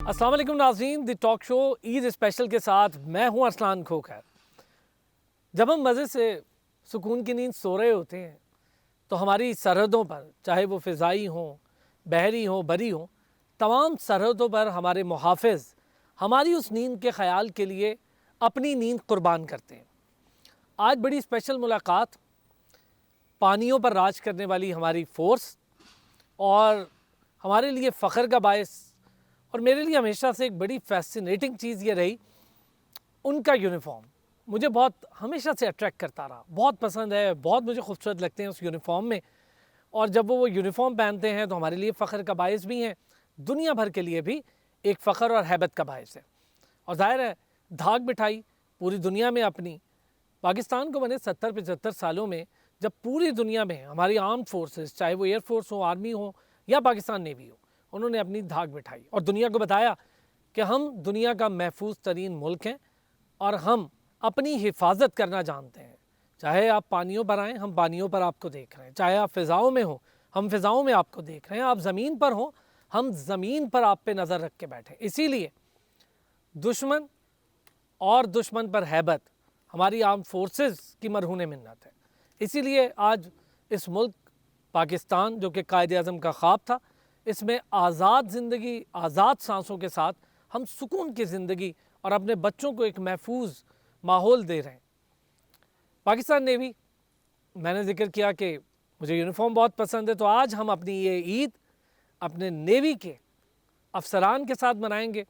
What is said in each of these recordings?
अस्सलाम वालेकुम नाज़रीन, the talk show Eid special के साथ मैं हूं अरसलान खोखर। जब हम मज़े से सुकून की नींद सो रहे होते हैं तो हमारी सरहदों पर, चाहे वो फ़िज़ाई हों, बहरी हों, बरी हों, तमाम सरहदों पर हमारे मुहाफ़िज़ हमारी उस नींद के ख़याल के लिए अपनी नींद कुर्बान करते हैं। आज बड़ी स्पेशल मुलाकात पानियों पर राज करने वाली हमारी फ़ोर्स और हमारे लिए फ़ख्र का बायस और मेरे लिए हमेशा से एक बड़ी फ़ैसिनेटिंग चीज़ ये रही, उनका यूनिफ़ॉर्म मुझे बहुत हमेशा से अट्रैक्ट करता रहा। बहुत पसंद है, बहुत मुझे खूबसूरत लगते हैं उस यूनिफ़ॉर्म में। और जब वो यूनिफ़ॉर्म पहनते हैं तो हमारे लिए फ़ख्र का बायस भी हैं, दुनिया भर के लिए भी एक फ़ख्र और हैबत का बायस है। और ज़ाहिर है, धाक बिठाई पूरी दुनिया में अपनी। पाकिस्तान को बने 70-75 सालों में जब पूरी दुनिया में हमारी आर्म फोर्सेस, चाहे वो एयर फोर्स हो, आर्मी हो या पाकिस्तान नेवी हो, उन्होंने अपनी धाक बिठाई और दुनिया को बताया कि हम दुनिया का महफूज तरीन मुल्क हैं और हम अपनी हिफाजत करना जानते हैं। चाहे आप पानियों पर आएँ, हम पानियों पर आपको देख रहे हैं। चाहे आप फ़िज़ाओं में हो, हम फ़िज़ाओं में आपको देख रहे हैं। आप ज़मीन पर हो, हम ज़मीन पर आप पे नज़र रख के बैठे। इसीलिए दुश्मन और दुश्मन पर हैबत हमारी आर्म फोर्सेस की मरहून मिन्नत है। इसीलिए आज इस मुल्क पाकिस्तान, जो कि कायद आज़म का ख्वाब था, इसमें आज़ाद ज़िंदगी, आज़ाद सांसों के साथ हम सुकून की ज़िंदगी और अपने बच्चों को एक महफूज माहौल दे रहे हैं। पाकिस्तान नेवी, मैंने जिक्र किया कि मुझे यूनिफॉर्म बहुत पसंद है, तो आज हम अपनी ये ईद अपने नेवी के अफसरान के साथ मनाएंगे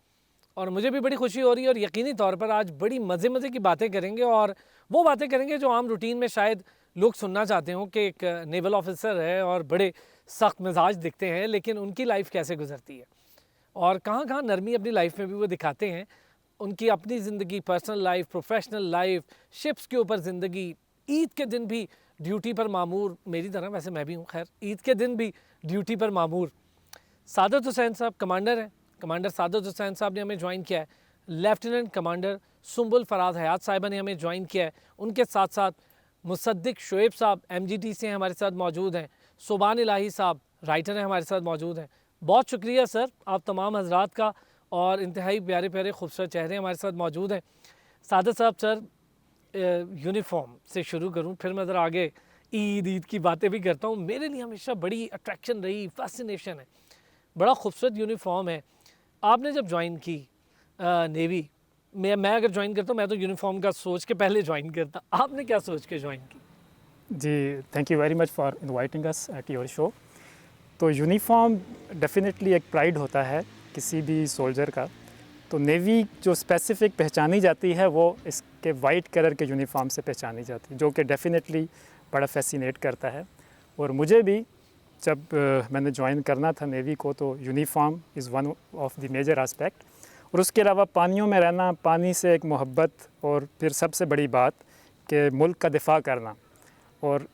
और मुझे भी बड़ी खुशी हो रही है और यकीनी तौर पर आज बड़ी मज़े मज़े की बातें करेंगे और वो बातें करेंगे जो आम रूटीन में शायद लोग सुनना चाहते हों कि एक नेवल ऑफिसर है और बड़े सख्त मिजाज दिखते हैं, लेकिन उनकी लाइफ कैसे गुजरती है और कहाँ कहाँ नरमी अपनी लाइफ में भी वो दिखाते हैं। उनकी अपनी ज़िंदगी, personal life, professional life, ships के ऊपर ज़िंदगी, ईद के दिन भी ड्यूटी पर मामूर, मेरी तरह वैसे मैं भी हूँ, खैर ईद के दिन भी ड्यूटी पर मामूर सादत हुसैन साहब कमांडर हैं। कमांडर सादत हुसैन साहब ने हमें ज्वाइन किया है। लेफ्टिनेंट कमांडर सुंबुल फराज हयात साहिबा ने हमें ज्वाइन किया है। उनके साथ साथ मुसद्दिक शोएब साहब MGT से हमारे साथ मौजूद हैं। सुबान इलाही साहब राइटर हैं, हमारे साथ मौजूद हैं। बहुत शुक्रिया सर आप तमाम हजरात का, और इंतहाई प्यारे प्यारे खूबसूरत चेहरे हमारे साथ मौजूद हैं। सादत साहब, सर यूनिफॉर्म से शुरू करूं, फिर मैं ज़रा आगे ईद की बातें भी करता हूं। मेरे लिए हमेशा बड़ी अट्रैक्शन रही, फैसिनेशन है, बड़ा खूबसूरत यूनिफॉर्म है। आपने जब ज्वाइन की नेवी, मैं अगर ज्वाइन करता मैं तो यूनिफॉर्म का सोच के पहले ज्वाइन करता, आपने क्या सोच के ज्वाइन की? जी, thank you very much for inviting us at your show. तो यूनिफॉर्म डेफिनेटली एक प्राइड होता है किसी भी सोल्जर का। तो नेवी जो स्पेसिफिक पहचानी जाती है वो इसके वाइट कलर के यूनिफॉर्म से पहचानी जाती है, जो कि डेफिनेटली बड़ा फैसिनेट करता है। और मुझे भी जब मैंने ज्वाइन करना था नेवी को, तो uniform is one of the major aspect. और उसके अलावा पानियों में रहना, पानी से एक मोहब्बत, और फिर सबसे बड़ी बात कि मुल्क का दिफा करना, और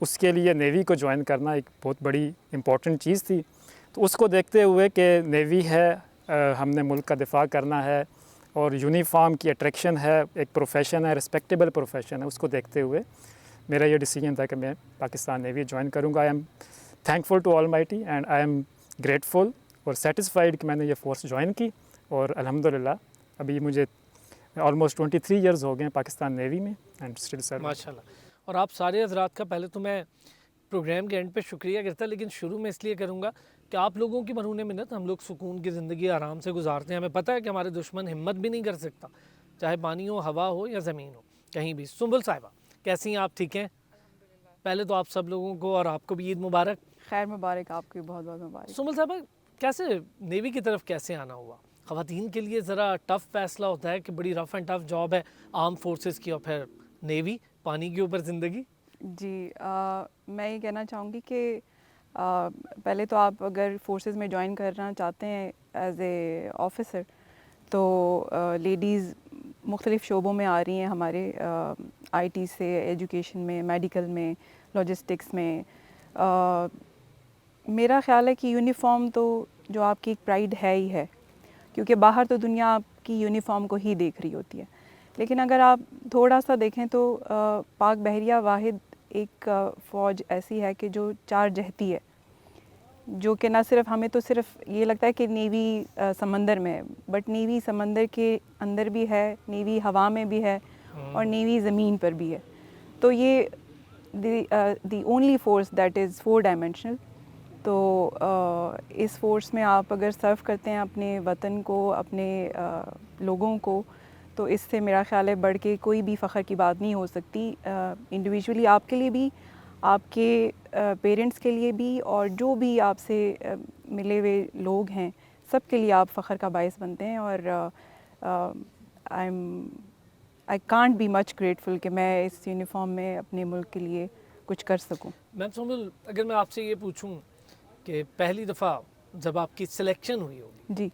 उसके लिए नेवी को ज्वाइन करना एक बहुत बड़ी इम्पॉर्टेंट चीज़ थी। तो उसको देखते हुए कि नेवी है, हमने मुल्क का दिफा करना है और यूनिफॉर्म की अट्रैक्शन है, एक प्रोफेशन है, रिस्पेक्टेबल प्रोफेशन है, उसको देखते हुए मेरा ये डिसीजन था कि मैं पाकिस्तान नेवी ज्वाइन करूँगा। I am thankful to almighty and I am grateful और सेटिस्फाइड कि मैंने ये फ़ोर्स ज्वाइन की। और अल्हम्दुलिल्लाह अभी मुझे ऑलमोस्ट 23 ईयर्स हो गए हैं पाकिस्तान नेवी में एंड स्टिल सर्व। माशाल्लाह। और आप सारे हजरात का पहले तो मैं प्रोग्राम के एंड पे शुक्रिया करता, लेकिन शुरू में इसलिए करूँगा कि आप लोगों की मरहून मिन्नत, हम लोग सुकून की ज़िंदगी आराम से गुजारते हैं। हमें पता है कि हमारे दुश्मन हिम्मत भी नहीं कर सकता, चाहे पानी हो, हवा हो या ज़मीन हो, कहीं भी। सुंबुल साहिबा, कैसी हैं आप? ठीक हैं? पहले तो आप सब लोगों को और आपको भी ईद मुबारक। खैर मुबारक, आपकी बहुत बहुत मुबारक। सुंबुल साहिबा, कैसे नेवी की तरफ कैसे आना हुआ? ख़वातीन के लिए ज़रा टफ़ फैसला होता है कि बड़ी रफ़ एंड टफ़ जॉब है आर्म फोर्सेस की, और फिर नेवी, पानी के ऊपर ज़िंदगी। जी, मैं ये कहना चाहूँगी कि पहले तो आप अगर फोर्सेस में ज्वाइन करना चाहते हैं एज ए ऑफिसर, तो लेडीज़ मुख्तलिफ़ शोबों में आ रही हैं हमारे, IT से, एजुकेशन में, मेडिकल में, लॉजिस्टिक्स में। मेरा ख़्याल है कि यूनिफॉर्म तो जो आपकी एक प्राइड है ही है, क्योंकि बाहर तो दुनिया आपकी यूनिफॉर्म को ही देख रही होती है। लेकिन अगर आप थोड़ा सा देखें तो पाक बहरिया वाहिद एक फ़ौज ऐसी है कि जो चार जहती है। जो कि ना सिर्फ हमें तो सिर्फ ये लगता है कि नेवी समंदर में है, बट नेवी समंदर के अंदर भी है, नेवी हवा में भी है और नेवी ज़मीन पर भी है। तो ये the only force that is 4 dimensional. तो इस फोर्स में आप अगर सर्व करते हैं अपने वतन को, अपने लोगों को, तो इससे मेरा ख़्याल है बढ़ के कोई भी फ़ख्र की बात नहीं हो सकती। इंडिविजुअली आपके लिए भी, आपके पेरेंट्स के लिए भी, और जो भी आपसे मिले हुए लोग हैं सब के लिए आप फ़ख्र का बायस बनते हैं। और I can't be much grateful कि मैं इस यूनिफॉर्म में अपने मुल्क के लिए कुछ कर सकूं। मैम सोमल, अगर मैं आपसे ये पूछूं कि पहली दफ़ा जब आपकी सिलेक्शन हुई होगी, जी,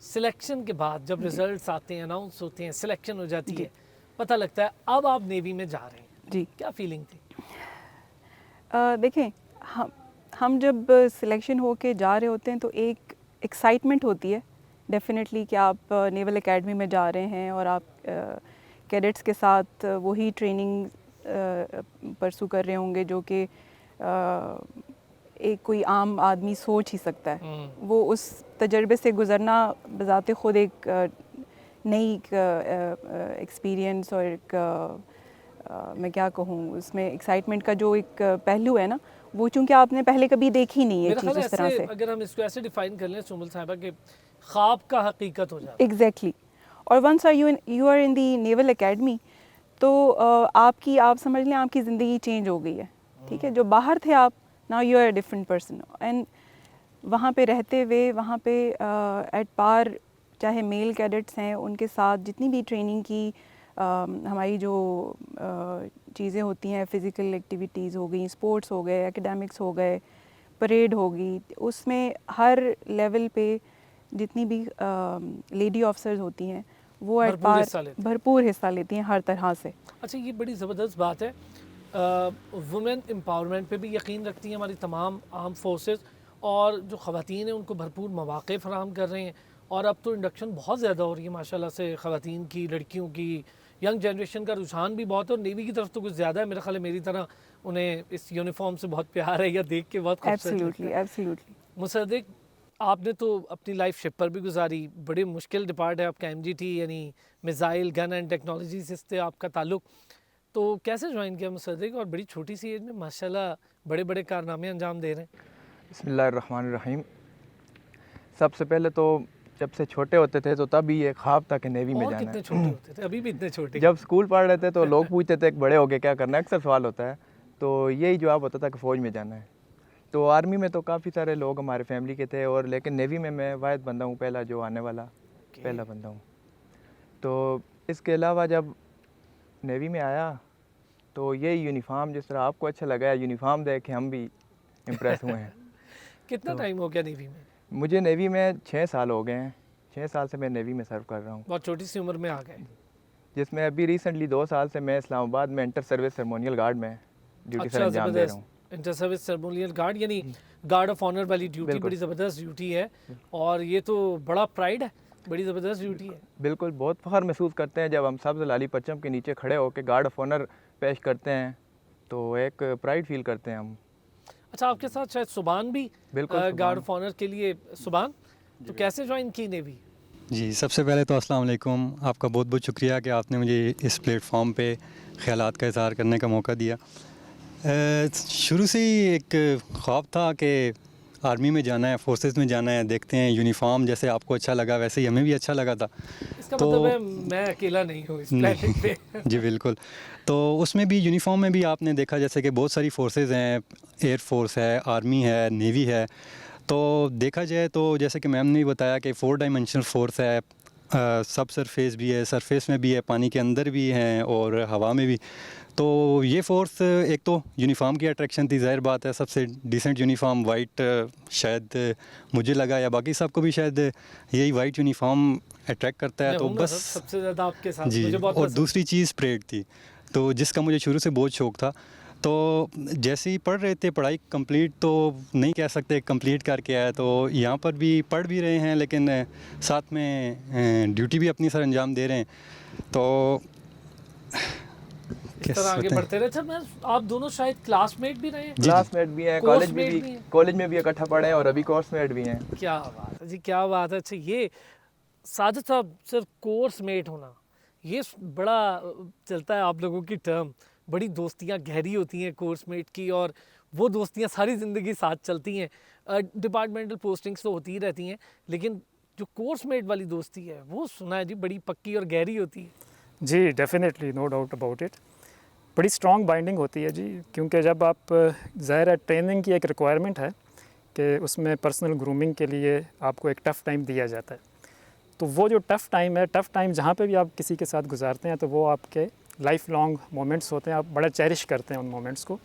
सिलेक्शन के बाद जब रिजल्ट्स आते हैं, अनाउंस होते हैं, सिलेक्शन हो जाती है, पता लगता है अब आप नेवी में जा रहे हैं, जी। क्या फीलिंग थी? देखें, हम जब सिलेक्शन हो के जा रहे होते हैं तो एक एक्साइटमेंट होती है डेफिनेटली कि आप नेवल एकेडमी में जा रहे हैं और आप कैडेट्स के साथ वही ट्रेनिंग परसू कर रहे होंगे जो कि एक कोई आम आदमी सोच ही सकता है। वो उस तजर्बे से गुज़रना बज़ाते ख़ुद एक नई एक्सपीरियंस और एक मैं क्या कहूँ, उसमें एक्साइटमेंट का जो एक पहलू है ना, वो चूँकि आपने पहले कभी देखी नहीं है मेरा चीज़ ख्याल उस तरह ऐसे से। अगर हम इसको ऐसे डिफाइन कर लें सोमल साहिबा के ख्वाब का हकीकत हो जाता है। एग्जैक्टली। और once you are in the naval academy, तो आप समझ लें आपकी ज़िंदगी चेंज हो गई है। ठीक है, जो बाहर थे आप, now you are a different person. And वहाँ पे रहते हुए, वहाँ पे एट पार चाहे मेल कैडेट्स हैं उनके साथ जितनी भी ट्रेनिंग की हमारी जो चीज़ें होती हैं, फ़िज़िकल एक्टिविटीज़ हो गई, स्पोर्ट्स हो गए, एकेडमिक्स हो गए, परेड होगी, उसमें हर लेवल पे जितनी भी लेडी ऑफिसर्स होती हैं वो एट पार भरपूर हिस्सा लेती हैं हर तरह से। अच्छा, ये बड़ी ज़बरदस्त बात है। वुमेन एम्पावरमेंट पे भी यकीन रखती हैं हमारी तमाम आर्म फोर्सेस, और जो ख़वातीन हैं उनको भरपूर मौक़े फ़राहम कर रहे हैं। और अब तो इंडक्शन बहुत ज़्यादा हो रही है माशाल्लाह से, ख़वातीन की, लड़कियों की, यंग जनरेशन का रुझान भी बहुत है। और नेवी की तरफ तो कुछ ज़्यादा है, मेरा ख्याल है मेरी तरह उन्हें इस यूनिफॉर्म से बहुत प्यार है, या देख के बहुत खूबसूरत लगता है। एब्सोल्युटली। मुसद्दिक, आपने तो अपनी लाइफ शिप पर भी गुजारी, बड़े मुश्किल डिपार्ट है आपका MGT, यानी मिसाइल गन एंड टेक्नोलॉजी से आपका ताल्लुक़। तो कैसे ज्वाइन किया मुसद्दिक, और बड़ी छोटी सी एज में माशाल्लाह बड़े बड़े कारनामे अंजाम दे रहे हैं? बिस्मिल्लाहिर्रहमानिर्रहीम। सबसे पहले तो जब से छोटे होते थे तो तब ये ख्वाब था कि नेवी में और जाना कितने है। छोटे होते थे? अभी भी इतने छोटे? जब स्कूल पढ़ रहे थे तो लोग पूछते थे कि बड़े होके क्या करना है, अक्सर सवाल होता है, तो यही जवाब होता था कि फ़ौज में जाना है। तो आर्मी में तो काफ़ी सारे लोग हमारे फैमिली के थे, और लेकिन नेवी में मैं वाहिद बंदा हूँ, पहला जो आने वाला पहला बंदा हूँ। तो इसके अलावा जब नेवी में आया तो ये यूनिफॉर्म जिस तरह आपको अच्छा लगा, यूनिफॉर्म देख के हम भी इम्प्रेस हुए हैं। कितना टाइम हो गया नेवी में? मुझे नेवी में 6 साल हो गए हैं। 6 साल से मैं नेवी में सर्व कर रहा हूँ। बहुत छोटी सी उम्र में आ गए। जिसमें अभी रिसेंटली 2 साल से मैं इस्लामाबाद में इंटर सर्विस सेरेमोनियल गार्ड में ड्यूटी सर अंजाम दे रहा हूँ। इंटर सर्विस सेरेमोनियल गार्ड यानी गार्ड ऑफ ऑनर वाली ड्यूटी, बड़ी ज़बरदस्त ड्यूटी है, और ये तो बड़ा प्राइड है, बड़ी ज़बरदस्त ड्यूटी है। बिल्कुल, बहुत फ़ख्र महसूस करते हैं जब हम सब्ज़ लाली परचम के नीचे खड़े होकर गार्ड ऑफ ऑनर पेश करते हैं, तो एक प्राइड फील करते हैं हम। अच्छा, आपके साथ शायद सुबान भी गार्ड ऑफ ऑनर के लिए। सुबान, तो कैसे ज्वाइन की नेवी? जी, सबसे पहले तो अस्सलाम वालेकुम, आपका बहुत बहुत शुक्रिया कि आपने मुझे इस प्लेटफॉर्म पे ख़यालात का इज़हार करने का मौका दिया। शुरू से ही एक ख्वाब था कि आर्मी में जाना है, फोर्सेस में जाना है। देखते हैं, यूनिफॉर्म जैसे आपको अच्छा लगा वैसे ही हमें भी अच्छा लगा था। इसका मतलब है मैं अकेला नहीं हूँ इस प्लेनेट पे। जी बिल्कुल। तो उसमें भी यूनिफॉर्म में भी आपने देखा जैसे कि बहुत सारी फोर्सेस हैं, एयर फोर्स है, आर्मी है, नेवी है। तो देखा जाए तो जैसे कि मैम ने भी बताया कि 4 डायमेंशनल फोर्स है, सब सरफेस भी है, सरफेस में भी है, पानी के अंदर भी हैं और हवा में भी। तो ये फोर्स, एक तो यूनिफॉर्म की अट्रैक्शन थी, ज़ाहिर बात है, सबसे डिसेंट यूनिफॉर्म वाइट, शायद मुझे लगा या बाकी सबको भी शायद यही वाइट यूनिफॉर्म अट्रैक्ट करता है। तो बस सबसे ज़्यादा आपके साथ जी, मुझे बहुत और दूसरी चीज़ परेड थी, तो जिसका मुझे शुरू से बहुत शौक़ था। तो जैसे ही पढ़ रहे थे, पढ़ाई कंप्लीट तो नहीं कह सकते कंप्लीट करके आया, तो यहाँ पर भी पढ़ भी रहे हैं लेकिन साथ में ड्यूटी भी अपनी सर अंजाम दे रहे हैं। तो इस कैसे तरह आगे बताएं? बढ़ते रहे। अच्छा, मैं आप दोनों शायद क्लासमेट भी रहे हैं? जी। क्लासमेट भी हैं, कोर्स कॉलेज में मेट भी भी हैं। कॉलेज में भी इकट्ठा पढ़े हैं और अभी कोर्समेट भी हैं। क्या बात है जी, क्या बात है। अच्छा, ये साजिद साहब सर, कोर्स मेट होना ये बड़ा चलता है आप लोगों की टर्म। बड़ी दोस्तियां गहरी होती हैं कोर्स मेट की, और वो दोस्तियां सारी ज़िंदगी साथ चलती हैं। डिपार्टमेंटल पोस्टिंग्स तो होती ही रहती हैं, लेकिन जो कोर्स मेट वाली दोस्ती है वो सुना है जी बड़ी पक्की और गहरी होती है। जी definitely, no doubt about it. बड़ी स्ट्रॉन्ग बाइंडिंग होती है जी, क्योंकि जब आप ज़ाहिर है ट्रेनिंग की एक रिक्वायरमेंट है कि उसमें पर्सनल ग्रूमिंग के लिए आपको एक टफ़ टाइम दिया जाता है। तो वो जो टफ़ टाइम है, टफ़ टाइम जहाँ पे भी आप किसी के साथ गुजारते हैं तो वो आपके लाइफ लॉन्ग मोमेंट्स होते हैं, आप बड़ा चेरिश करते हैं उन मोमेंट्स को।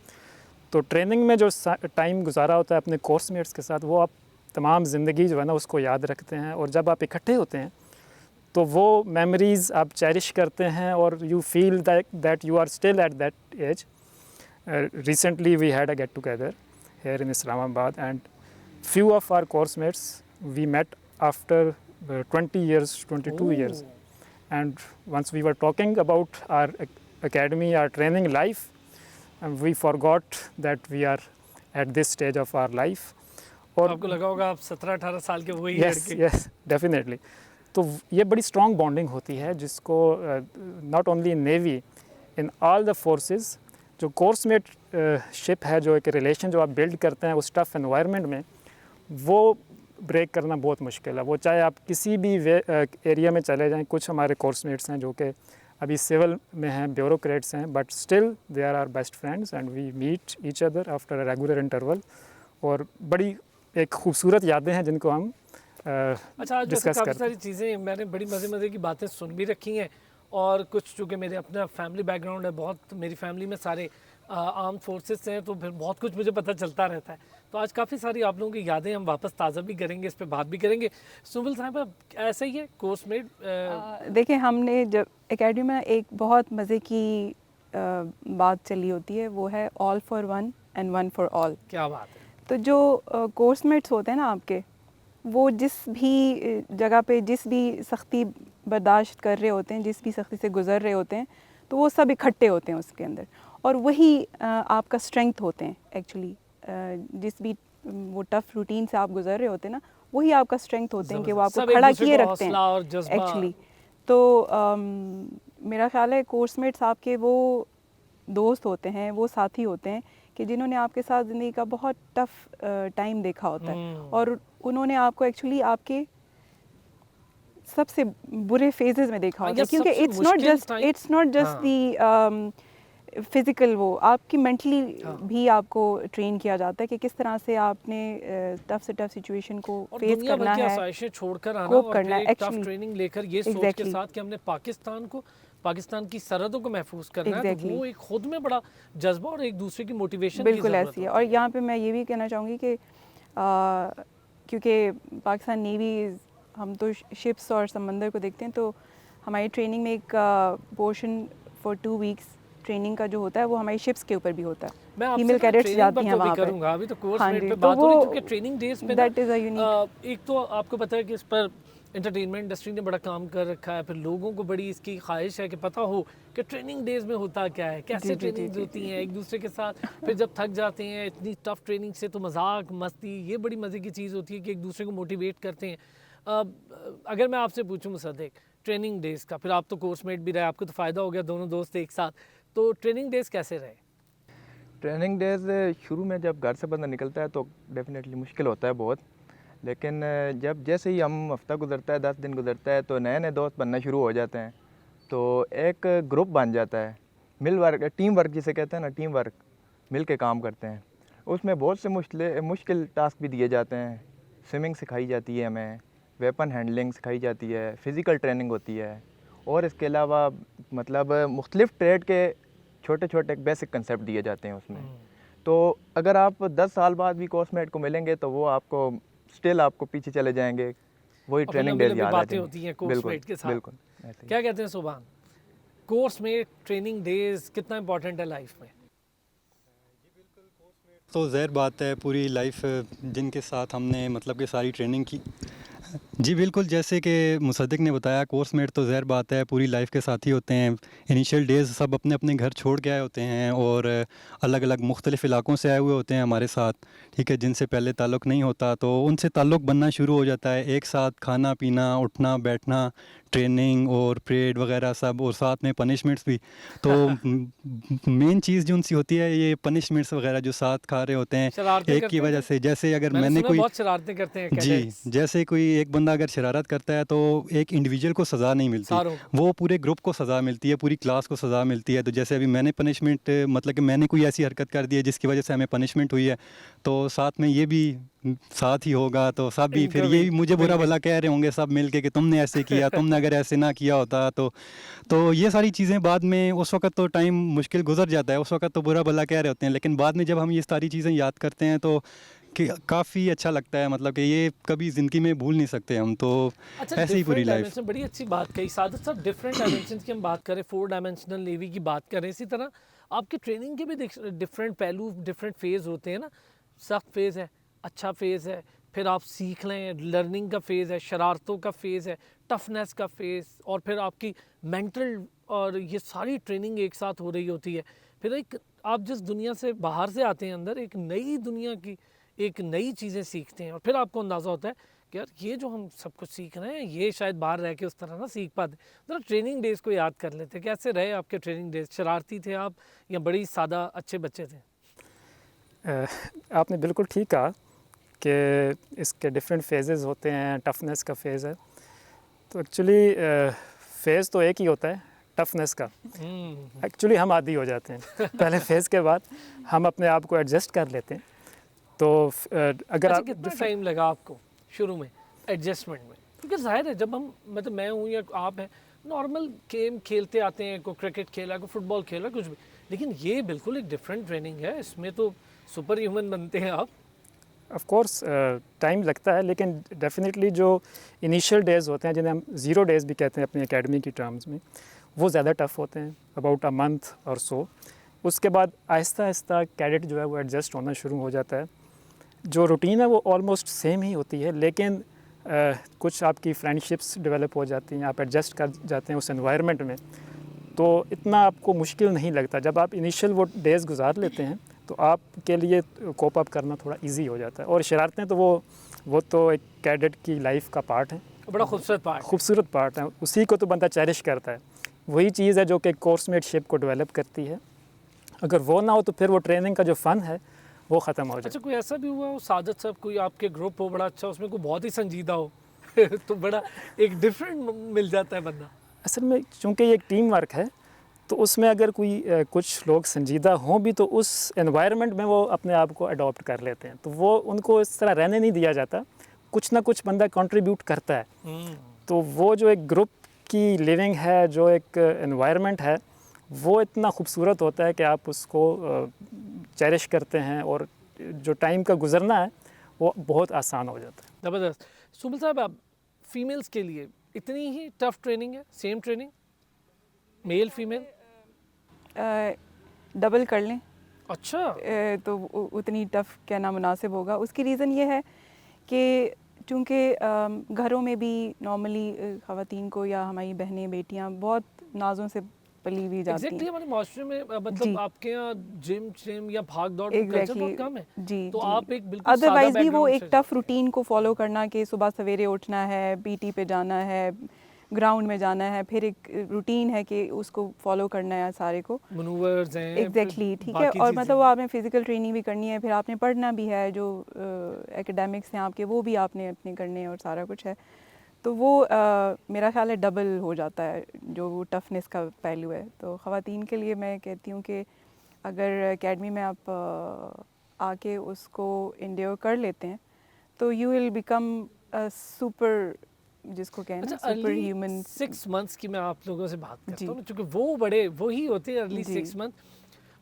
तो ट्रेनिंग में जो टाइम गुजारा होता है अपने कोर्समेट्स के साथ, वो आप तमाम ज़िंदगी जो है ना उसको याद रखते हैं, और जब आप इकट्ठे होते हैं तो वो मेमोरीज़ आप चेरिश करते हैं और you feel that you are still at that age. Recently we had a get together here in Islamabad, and few of our course mates we met after 20 years, 22 years, and once we were talking about our academy, our training life, and we forgot that we are at this stage of our life. और आपको लगा होगा आप 17-18 साल के वही yes लड़के। Yes definitely. तो ये बड़ी स्ट्रॉन्ग बॉन्डिंग होती है जिसको not only in navy, in all the forces, जो कोर्समेट शिप है, जो एक रिलेशन जो आप बिल्ड करते हैं उस टफ एनवायरनमेंट में, वो ब्रेक करना बहुत मुश्किल है। वो चाहे आप किसी भी एरिया में चले जाएं। कुछ हमारे कोर्समेट्स हैं जो कि अभी सिविल में हैं, ब्यूरोक्रेट्स हैं, but still they are our best friends and we meet each other after a regular interval. और बड़ी एक खूबसूरत यादें हैं जिनको हम अच्छा, आज वैसे डिस्कस काफ़ी करते सारी चीज़ें मैंने बड़ी मज़े की बातें सुन भी रखी हैं, और कुछ चूँकि मेरे अपना फैमिली बैकग्राउंड है बहुत, मेरी फैमिली में सारे आर्म फोर्सेस से हैं, तो फिर बहुत कुछ मुझे पता चलता रहता है। तो आज काफ़ी सारी आप लोगों की यादें हम वापस ताज़ा भी करेंगे, इस पे बात भी करेंगे। सुबिल साहब, ऐसा ही है कोर्समेट? देखिए, हमने जब एकेडमी में एक बहुत मज़े की बात चली होती है, वो है all for one and one for all. क्या बात है। तो जो कोर्समेट्स होते हैं ना आपके, वो जिस भी जगह पे जिस भी सख्ती बर्दाश्त कर रहे होते हैं, जिस भी सख्ती से गुज़र रहे होते हैं, तो वो सब इकट्ठे होते हैं उसके अंदर, और वही आपका स्ट्रेंथ होते हैं एक्चुअली। जिस भी वो टफ रूटीन से आप गुज़र रहे होते हैं ना, वही आपका स्ट्रेंथ होते हैं कि वो आपको सब एक खड़ा दूसरे किए को रखते हौसला और हैं जज्बा। एक्चुअली। तो मेरा ख्याल है कोर्समेट्स आपके वो दोस्त होते हैं, वो साथी होते हैं कि जिन्होंने आपके साथ ज़िंदगी का बहुत टफ टाइम देखा होता है, और उन्होंने आपको एक्चुअली आपके सबसे बुरे फेजेस में देखा होता है, क्योंकि सबसे इट्स नॉट मुश्किल जस्ट दी फिज़िकल, वो आपकी मेंटली भी आपको ट्रेन किया जाता है कि किस तरह से आपने टफ से टफ सिचुएशन को और फेस दुनिया करना भर की है, आसाइशें छोड़कर आना, कोप और करना फिर है एक टफ एक्चुअली। ट्रेनिंग लेकर ये सोच के Exactly. साथ कि हमने पाकिस्तान की सरहदों को महफूज करना है, तो Exactly. वो एक खुद में बड़ा जज्बा और एक दूसरे की मोटिवेशन बिल्कुल ऐसी है। और यहाँ पे मैं ये भी कहना चाहूँगी कि क्योंकि पाकिस्तान नेवी, हम तो शिप्स और समंदर को देखते हैं, तो हमारी ट्रेनिंग में एक पोर्शन फॉर 2 वीक्स ट्रेनिंग का जो होता है वो हमारी शिप्स के ऊपर भी होता है। मैं आपसे फीमेल कैडेट्स ट्रेनिंग जाती पर हैं तो भी वहाँ पे। करूंगा, अभी तो कोर्स हाँ मेट जी, पे तो बात हो रही, वो क्योंकि ट्रेनिंग डेज पे ना, that is a unique- एक तो आपको पता है कि इस पर एंटरटेनमेंट इंडस्ट्री ने बड़ा काम कर रखा है, फिर लोगों को बड़ी इसकी ख्वाहिश है कि पता हो कि ट्रेनिंग डेज में होता क्या है, कैसे जी, जी, ट्रेनिंग जी, होती हैं एक दूसरे के साथ। फिर जब थक जाते हैं इतनी टफ ट्रेनिंग से, तो मजाक मस्ती ये बड़ी मज़े की चीज़ होती है कि एक दूसरे को मोटिवेट करते हैं। अगर मैं आपसे पूछूं मुसद्दिक, ट्रेनिंग डेज का, फिर आप तो कोर्समेट भी रहे, आपको तो फ़ायदा हो गया, दोनों दोस्त एक साथ, तो ट्रेनिंग डेज कैसे रहे? ट्रेनिंग डेज शुरू में जब घर से बंदा निकलता है तो डेफिनेटली मुश्किल होता है बहुत, लेकिन जब जैसे ही हम हफ्ता गुजरता है, 10 दिन गुजरता है, तो नए नए दोस्त बनना शुरू हो जाते हैं, तो एक ग्रुप बन जाता है, टीम वर्क जिसे कहते हैं ना, टीम वर्क, मिल के काम करते हैं। उसमें बहुत से मुश्किल टास्क भी दिए जाते हैं। स्विमिंग सिखाई जाती है हमें, वेपन हैंडलिंग सिखाई जाती है, फ़िज़िकल ट्रेनिंग होती है, और इसके अलावा मतलब मुख्तलिफ़ ट्रेड के छोटे छोटे बेसिक कंसेप्ट दिए जाते हैं उसमें। तो अगर आप 10 साल बाद भी कोर्समेट को मिलेंगे तो वो आपको स्टिल आपको पीछे चले जाएंगे, वही और फिर ट्रेनिंग लंबी डेज लंबी याद आ बातें जाएंगी। होती हैं कोर्समेट के साथ। बिल्कुल ऐसे ही। क्या कहते हैं सुभान, कोर्समेट ट्रेनिंग डेज कितना इंपॉर्टेंट है लाइफ में? तो ज़ाहिर बात है पूरी लाइफ जिनके साथ हमने मतलब कि सारी ट्रेनिंग की, जी बिल्कुल, जैसे कि मुसद्दिक ने बताया, कोर्समेट तो ज़ाहिर बात है पूरी लाइफ के साथी होते हैं। इनिशियल डेज़ सब अपने अपने घर छोड़ के आए होते हैं और अलग अलग मुख्तलिफ़ इलाकों से आए हुए होते हैं हमारे साथ, ठीक है, जिनसे पहले ताल्लुक़ नहीं होता, तो उनसे ताल्लुक़ बनना शुरू हो जाता है। एक साथ खाना पीना, उठना बैठना, ट्रेनिंग और परेड वगैरह सब, और साथ में पनिशमेंट्स भी। तो मेन चीज़ जो उनसी होती है ये पनिशमेंट्स वगैरह जो साथ खा रहे होते हैं शरारतें एक करते की हैं वजह क्या? से। जैसे अगर मैंने मैंने सुना कोई बहुत शरारतें करते हैं जी, कैडेट्स जैसे कोई एक बंदा अगर शरारत करता है तो एक इंडिविजुअल को सज़ा नहीं मिलती, सारों को। वो पूरे ग्रुप को सज़ा मिलती है, पूरी क्लास को सज़ा मिलती है। तो जैसे अभी मैंने पनिशमेंट, मतलब कि मैंने कोई ऐसी हरकत कर दी है जिसकी वजह से हमें पनिशमेंट हुई है, तो साथ में ये भी साथ ही होगा, तो सब भी फिर इनको ये भी भी मुझे वही बुरा वही। भला कह रहे होंगे सब मिल के कि तुमने ऐसे किया, तुमने अगर ऐसे ना किया होता तो ये सारी चीज़ें बाद में, उस वक़्त तो टाइम मुश्किल गुज़र जाता है, उस वक़्त तो बुरा भला कह रहे होते हैं, लेकिन बाद में जब हम ये सारी चीज़ें याद करते हैं तो कि काफ़ी अच्छा लगता है, मतलब कि ये कभी ज़िंदगी में भूल नहीं सकते हम, तो अच्छा, ऐसे ही पूरी डिफरेंट लाइफ। डायमेंशन, बड़ी अच्छी बात कही सादत साहब। डिफरेंट डायमेंशन की हम बात करें, 4 डायमेंशनल नेवी की बात करें, इसी तरह आपकी ट्रेनिंग के भी डिफरेंट पहलू, डिफरेंट फेज़ होते हैं ना। सख्त फेज़ है, अच्छा फेज़ है, फिर आप सीख लें, लर्निंग का फेज़ है, शरारतों का फेज़ है, टफनेस का फेज़, और फिर आपकी मेंटल, और ये सारी ट्रेनिंग एक साथ हो रही होती है। फिर एक आप जिस दुनिया से बाहर से आते हैं अंदर, एक नई दुनिया की एक नई चीज़ें सीखते हैं, और फिर आपको अंदाज़ा होता है कि यार ये जो हम सब कुछ सीख रहे हैं ये शायद बाहर रह के उस तरह ना सीख पाते। ज़रा ट्रेनिंग डेज़ को याद कर लेते हैं, कैसे रहे आपके ट्रेनिंग डेज़? शरारती थे आप या बड़ी सादा अच्छे बच्चे थे? आपने बिल्कुल ठीक कहा कि इसके डिफरेंट फेजेस होते हैं, टफनेस का फेज़ है। तो एक्चुअली फेज़ तो एक ही होता है टफनेस का। एक्चुअली हम आदी हो जाते हैं पहले फेज़ के बाद हम अपने आप को एडजस्ट कर लेते हैं। तो अगर अच्छा, आप कितना टाइम लगा आपको शुरू में एडजस्टमेंट में? क्योंकि जाहिर है जब हम, मतलब मैं हूँ या आप हैं, नॉर्मल गेम खेलते आते हैं, कोई क्रिकेट खेला, कोई फुटबॉल खेला, कुछ भी, लेकिन ये बिल्कुल एक डिफरेंट ट्रेनिंग है, इसमें तो सुपर ह्यूमन बनते हैं आप। ऑफ कोर्स टाइम लगता है, लेकिन डेफिनेटली जो इनिशियल डेज़ होते हैं जिन्हें हम 0 डेज़ भी कहते हैं अपनी एकेडमी की टर्म्स में, वो ज़्यादा टफ होते हैं, अबाउट अ मंथ और सो। उसके बाद आहिस्ता आहिस्ता कैडेट जो है वो एडजस्ट होना शुरू हो जाता है। जो रूटीन है वो ऑलमोस्ट सेम ही होती है, लेकिन कुछ आपकी फ्रेंडशिप्स डेवलप हो जाती हैं, आप एडजस्ट कर जाते हैं उस एनवायरनमेंट में, तो इतना आपको मुश्किल नहीं लगता। जब आप इनिशियल वो डेज़ गुजार लेते हैं तो आपके लिए कोप अप करना थोड़ा इजी हो जाता है। और शरारतें तो वो तो एक कैडेट की लाइफ का पार्ट है, बड़ा खूबसूरत पार्ट। खूबसूरत पार्ट है, उसी को तो बंदा चेरिश करता है। वही चीज़ है जो कि कोर्समेटशिप को डेवलप करती है। अगर वो ना हो तो फिर वो ट्रेनिंग का जो फ़न है वो ख़त्म हो जाए। अच्छा, कोई ऐसा भी हुआ हो सादत साहब, कोई आपके ग्रुप हो बड़ा अच्छा, उसमें कोई बहुत ही संजीदा हो तो बड़ा एक डिफरेंट मिल जाता है बंदा? असल में चूँकि ये एक टीम वर्क है, तो उसमें अगर कोई कुछ लोग संजीदा हों भी तो उस एनवायरनमेंट में वो अपने आप को अडॉप्ट कर लेते हैं, तो वो उनको इस तरह रहने नहीं दिया जाता। कुछ ना कुछ बंदा कंट्रीब्यूट करता है। तो वो जो एक ग्रुप की लिविंग है, जो एक एनवायरनमेंट है, वो इतना खूबसूरत होता है कि आप उसको चेरिश करते हैं, और जो टाइम का गुजरना है वो बहुत आसान हो जाता है। ज़बरदस्त। सुबल साहब, आप फीमेल्स के लिए इतनी ही टफ ट्रेनिंग है, same training male female? Double कर लें अच्छा, तो उतनी टफ़ कहना मुनासिब होगा। उसकी रीज़न ये है कि चूँकि घरों में भी नॉर्मली ख़वातीन को या हमारी बहनें बेटियाँ बहुत नाज़ों से पली हुई जाती एग्जैक्टली हैं। हमारे माशरे में जी। मतलब आपके यहाँ जिम या भाग दौड़ का कल्चर एग्जैक्टली बहुत कम है, जी तो जी। आप एक बिल्कुल सादा अदरवाइज़ भी वो बैकग्राउंड एक से टफ़ रूटीन को फॉलो करना कि सुबह सवेरे उठना है, पीटी पे जाना है, ग्राउंड में जाना है, फिर एक रूटीन है कि उसको फॉलो करना है सारे को। मनूवर्स हैं, एग्जैक्टली ठीक है। बाकी और चीज़ें। मतलब वो आपने फ़िज़िकल ट्रेनिंग भी करनी है, फिर आपने पढ़ना भी है, जो एकेडमिक्स हैं आपके वो भी आपने अपने करने हैं, और सारा कुछ है। तो वो मेरा ख्याल है डबल हो जाता है जो वो टफनेस का पहलू है। तो ख़वातीन के लिए मैं कहती हूँ कि अगर एकेडमी में आप आके उसको इंड्योर कर लेते हैं तो यू विल बिकम सुपर, जिसको कहना अच्छा, सुपर अर्ली ह्यूमन। 6 मंथ्स की मैं आप लोगों से बात करता जी। हूँ ना, क्योंकि वो बड़े वही होते हैं अर्ली जी। 6 मंथ,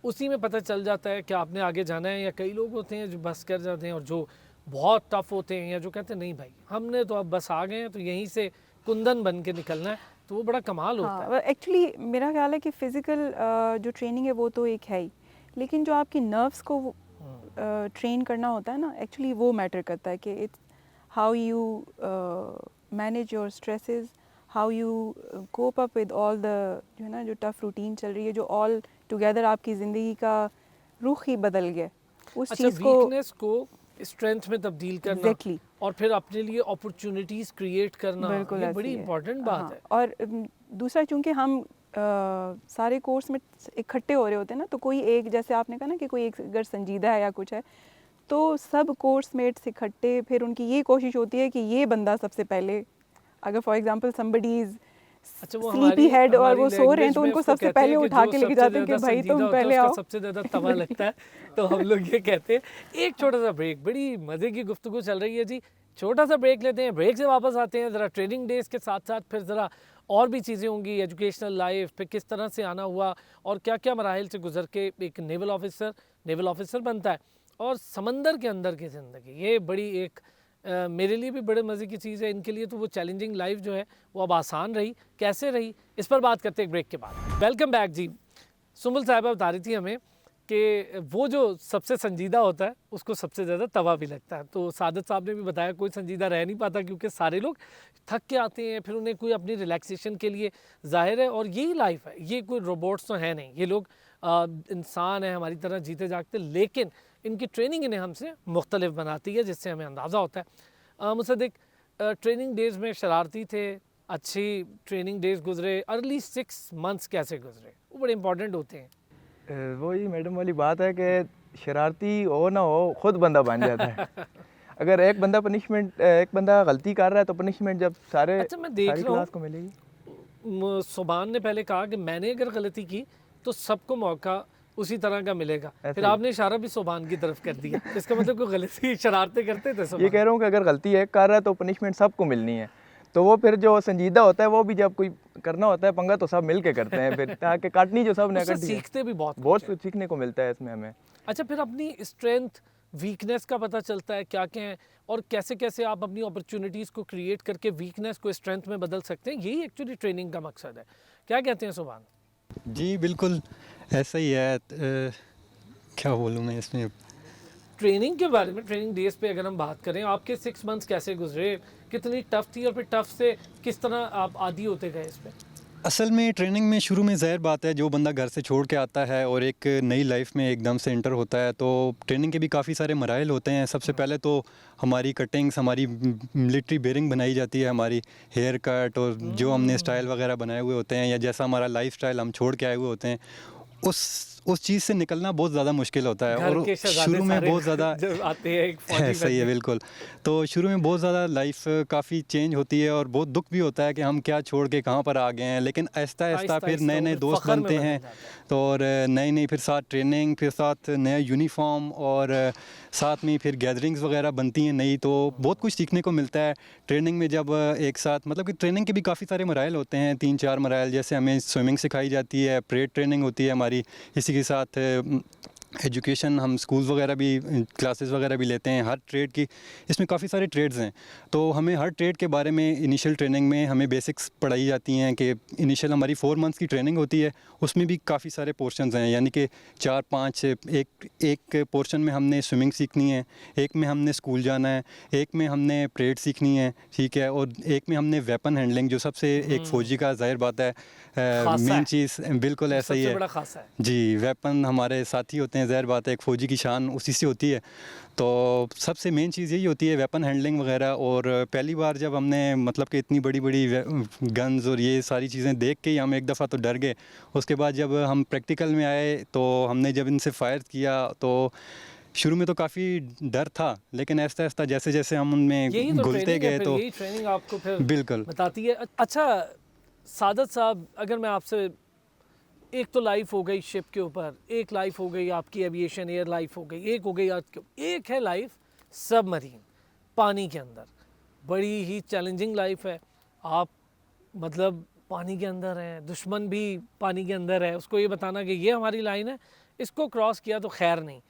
उसी में पता चल जाता है कि आपने आगे जाना है। या कई लोग होते हैं जो बस कर जाते हैं, और जो बहुत टफ होते हैं, या जो कहते हैं नहीं भाई हमने तो अब बस आ गए हैं, तो यहीं से कुंदन बन के निकलना है, तो वो बड़ा कमाल होता है। हाँ, एक्चुअली मेरा ख्याल है कि फ़िज़िकल जो ट्रेनिंग है वो तो एक है ही, लेकिन जो आपकी नर्व्स को ट्रेन करना होता है ना, एक्चुअली वो मैटर करता है कि how you manage your stresses, how you cope up with all the जो है ना जो टफ रूटीन चल रही है, जो all together आपकी ज़िंदगी का रुख ही बदल गया, उस अच्छा, चीज़ को वीकनेस को स्ट्रेंथ में तब्दील करना Exactly. और फिर अपने लिए अपॉर्चुनिटीज क्रिएट करना, बिल्कुल ये ऐसे बड़ी ही है। इंपॉर्टेंट बात हाँ, है। और दूसरा चूंकि हम सारे कोर्स में इकट्ठे हो रहे होते हैं ना, तो कोई एक, जैसे आपने कहा ना कि कोई एक अगर संजीदा है या कुछ है, तो सब कोर्स मेट्स इकट्ठे, फिर उनकी ये कोशिश होती है कि ये बंदा सबसे पहले, अगर फॉर एग्जांपल समबडी इज अच्छा, वो स्लीपी हेड और हमारी वो सो रहे हैं, तो लैंग्वेज में उनको उसको सबसे कहते हैं पहले कि उठा जो के लेके सबसे जाते हैं कि ज़्यादा भाई संजीदा तुम होता है, पहले उसका आओ। सबसे ज़्यादा तवा लगता है। तो हम लोग ये कहते हैं। एक छोटा सा ब्रेक, बड़ी मज़े की गुफ्तगू चल रही है जी, छोटा सा ब्रेक लेते हैं, ब्रेक से वापस आते हैं, ज़रा ट्रेनिंग डेज़ के साथ साथ फिर ज़रा और भी चीज़ें होंगी, एजुकेशनल लाइफ पे किस तरह से आना हुआ और क्या क्या मराहिल से गुजर के एक नेवल ऑफिसर बनता है, और समंदर के अंदर की ज़िंदगी, ये बड़ी एक मेरे लिए भी बड़े मज़े की चीज़ है, इनके लिए तो वो चैलेंजिंग लाइफ जो है वो अब आसान रही, कैसे रही, इस पर बात करते हैं एक ब्रेक के बाद। वेलकम बैक जी। सुम्बुल साहिबा बता रही थी हमें कि वो जो सबसे संजीदा होता है उसको सबसे ज़्यादा तवा भी लगता है। तो सादत साहब ने भी बताया कोई संजीदा रह नहीं पाता, क्योंकि सारे लोग थक के आते हैं, फिर उन्हें कोई अपनी रिलैक्सेशन के लिए, ज़ाहिर है, और यही लाइफ है, ये कोई रोबोट्स तो हैं नहीं, ये लोग इंसान हैं हमारी तरह जीते जागते, लेकिन इनकी ट्रेनिंग इन्हें हमसे मुख्तलिफ बनाती है, जिससे हमें अंदाज़ा होता है। मुसद्दिक, ट्रेनिंग डेज़ में शरारती थे, अच्छी ट्रेनिंग डेज़ गुजरे, अर्ली 6 मंथ्स कैसे गुजरे, वो बड़े इंपॉर्टेंट होते हैं। वही मैडम वाली बात है कि शरारती हो ना हो, खुद बंदा बन जाता है। अगर एक बंदा गलती कर रहा है तो पनिशमेंट जब अच्छा, मैं देख सारी रहा हूँ, क्लास को मिलेगी। सुबान ने पहले कहा कि मैंने अगर गलती की तो सबको मौका उसी तरह का मिलेगा, ऐसे फिर ही। आपने इशारा भी सुबान की तरफ कर दिया, इसका मतलब कोई गलती शरारतें करते थे ये सुबान। कह रहा हूँ कि अगर गलती एक कर रहा है तो पनिशमेंट सबको मिलनी है, तो वो फिर जो संजीदा होता है वो भी जब कोई करना होता है पंगा तो सब मिल के करते हैं, फिर ताकि काटनी जो सब ने उससे कर दी है। सीखते भी बहुत बहुत कुछ है। कुछ सीखने को मिलता है इसमें हमें। अच्छा, फिर अपनी स्ट्रेंथ वीकनेस का पता चलता है क्या क्या है, और कैसे कैसे आप अपनी अपॉर्चुनिटीज़ को क्रिएट करके वीकनेस को स्ट्रेंथ में बदल सकते हैं, यही एक्चुअली ट्रेनिंग का मकसद है। क्या कहते हैं सुबान? जी बिल्कुल ऐसा ही है। क्या बोलूँ मैं इसमें। ट्रेनिंग के बारे में, ट्रेनिंग डेज पे अगर हम बात करें, आपके 6 मंथ्स कैसे गुजरे, कितनी टफ थी, और फिर टफ से किस तरह आप आदी होते गए इस पे? असल में ट्रेनिंग में शुरू में ज़ाहिर बात है, जो बंदा घर से छोड़ के आता है और एक नई लाइफ में एकदम से एंटर होता है, तो ट्रेनिंग के भी काफ़ी सारे मराइल होते हैं। सबसे पहले तो हमारी कटिंग्स, हमारी मिलिट्री बेयरिंग बनाई जाती है, हमारी हेयर कट और जो हमने स्टाइल वगैरह बनाए हुए होते हैं, या जैसा हमारा लाइफ स्टाइल हम छोड़ के आए हुए होते हैं, उस चीज़ से निकलना बहुत ज़्यादा मुश्किल होता है। घर और के शहजादे शुरू में सारे बहुत ज़्यादा जब आते हैं एक फौजी सही है बनने। बिल्कुल। तो शुरू में बहुत ज़्यादा लाइफ काफ़ी चेंज होती है और बहुत दुख भी होता है कि हम क्या छोड़ के कहाँ पर आ गए हैं, लेकिन आहिस्ता आहिस्ता फिर आहिस्ता नए नए फिर दोस्त फ़ख्र में बनते बदल हैं, जाता है। तो और नई नई फिर साथ ट्रेनिंग, फिर साथ नया यूनिफॉर्म, और साथ में फिर गैदरिंग्स वगैरह बनती हैं नई, तो बहुत कुछ सीखने को मिलता है ट्रेनिंग में। जब एक साथ, मतलब कि ट्रेनिंग के भी काफ़ी सारे मराइल होते हैं, 3-4 मराइल। जैसे हमें स्विमिंग सिखाई जाती है, परेड ट्रेनिंग होती है हमारी, इसी के साथ एजुकेशन, हम स्कूल्स वगैरह भी, क्लासेस वगैरह भी लेते हैं हर ट्रेड की। इसमें काफ़ी सारे ट्रेड्स हैं, तो हमें हर ट्रेड के बारे में इनिशियल ट्रेनिंग में हमें बेसिक्स पढ़ाई जाती हैं कि इनिशियल हमारी 4 मंथ्स की ट्रेनिंग होती है, उसमें भी काफ़ी सारे पोर्शंस हैं, यानी कि 4-5, एक पोर्शन में हमने स्विमिंग सीखनी है, एक में हमने स्कूल जाना है, एक में हमने परेड सीखनी है, ठीक है, और एक में हमने वेपन हैंडलिंग, जो सबसे एक फ़ौजी का ज़ाहिर बात है खासा मेन है। चीज़, बिल्कुल ऐसा ही सबसे है बड़ा खासा है। जी। वेपन हमारे साथी होते हैं, ज़ाहिर बात है, एक फ़ौजी की शान उसी से होती है, तो सबसे मेन चीज़ यही होती है वेपन हैंडलिंग वगैरह। और पहली बार जब हमने, मतलब कि इतनी बड़ी बड़ी गन्स और ये सारी चीज़ें देख के ही हम एक दफ़ा तो डर गए। उसके बाद जब हम प्रैक्टिकल में आए, तो हमने जब इनसे फायर किया, तो शुरू में तो काफ़ी डर था, लेकिन आहिस्ता आहिस्ता जैसे जैसे हम उनमें यही तो घुलते ट्रेनिंग है, गए, फिर तो यही ट्रेनिंग आपको फिर बिल्कुल बताती है। अच्छा सादत साहब, अगर मैं आपसे, एक तो लाइफ हो गई शिप के ऊपर, एक लाइफ हो गई आपकी एविएशन एयर लाइफ हो गई, एक हो गई एक है लाइफ सबमरीन, पानी के अंदर, बड़ी ही चैलेंजिंग लाइफ है। आप मतलब पानी के अंदर हैं, दुश्मन भी पानी के अंदर है, उसको ये बताना कि ये हमारी लाइन है, इसको क्रॉस किया तो खैर नहीं,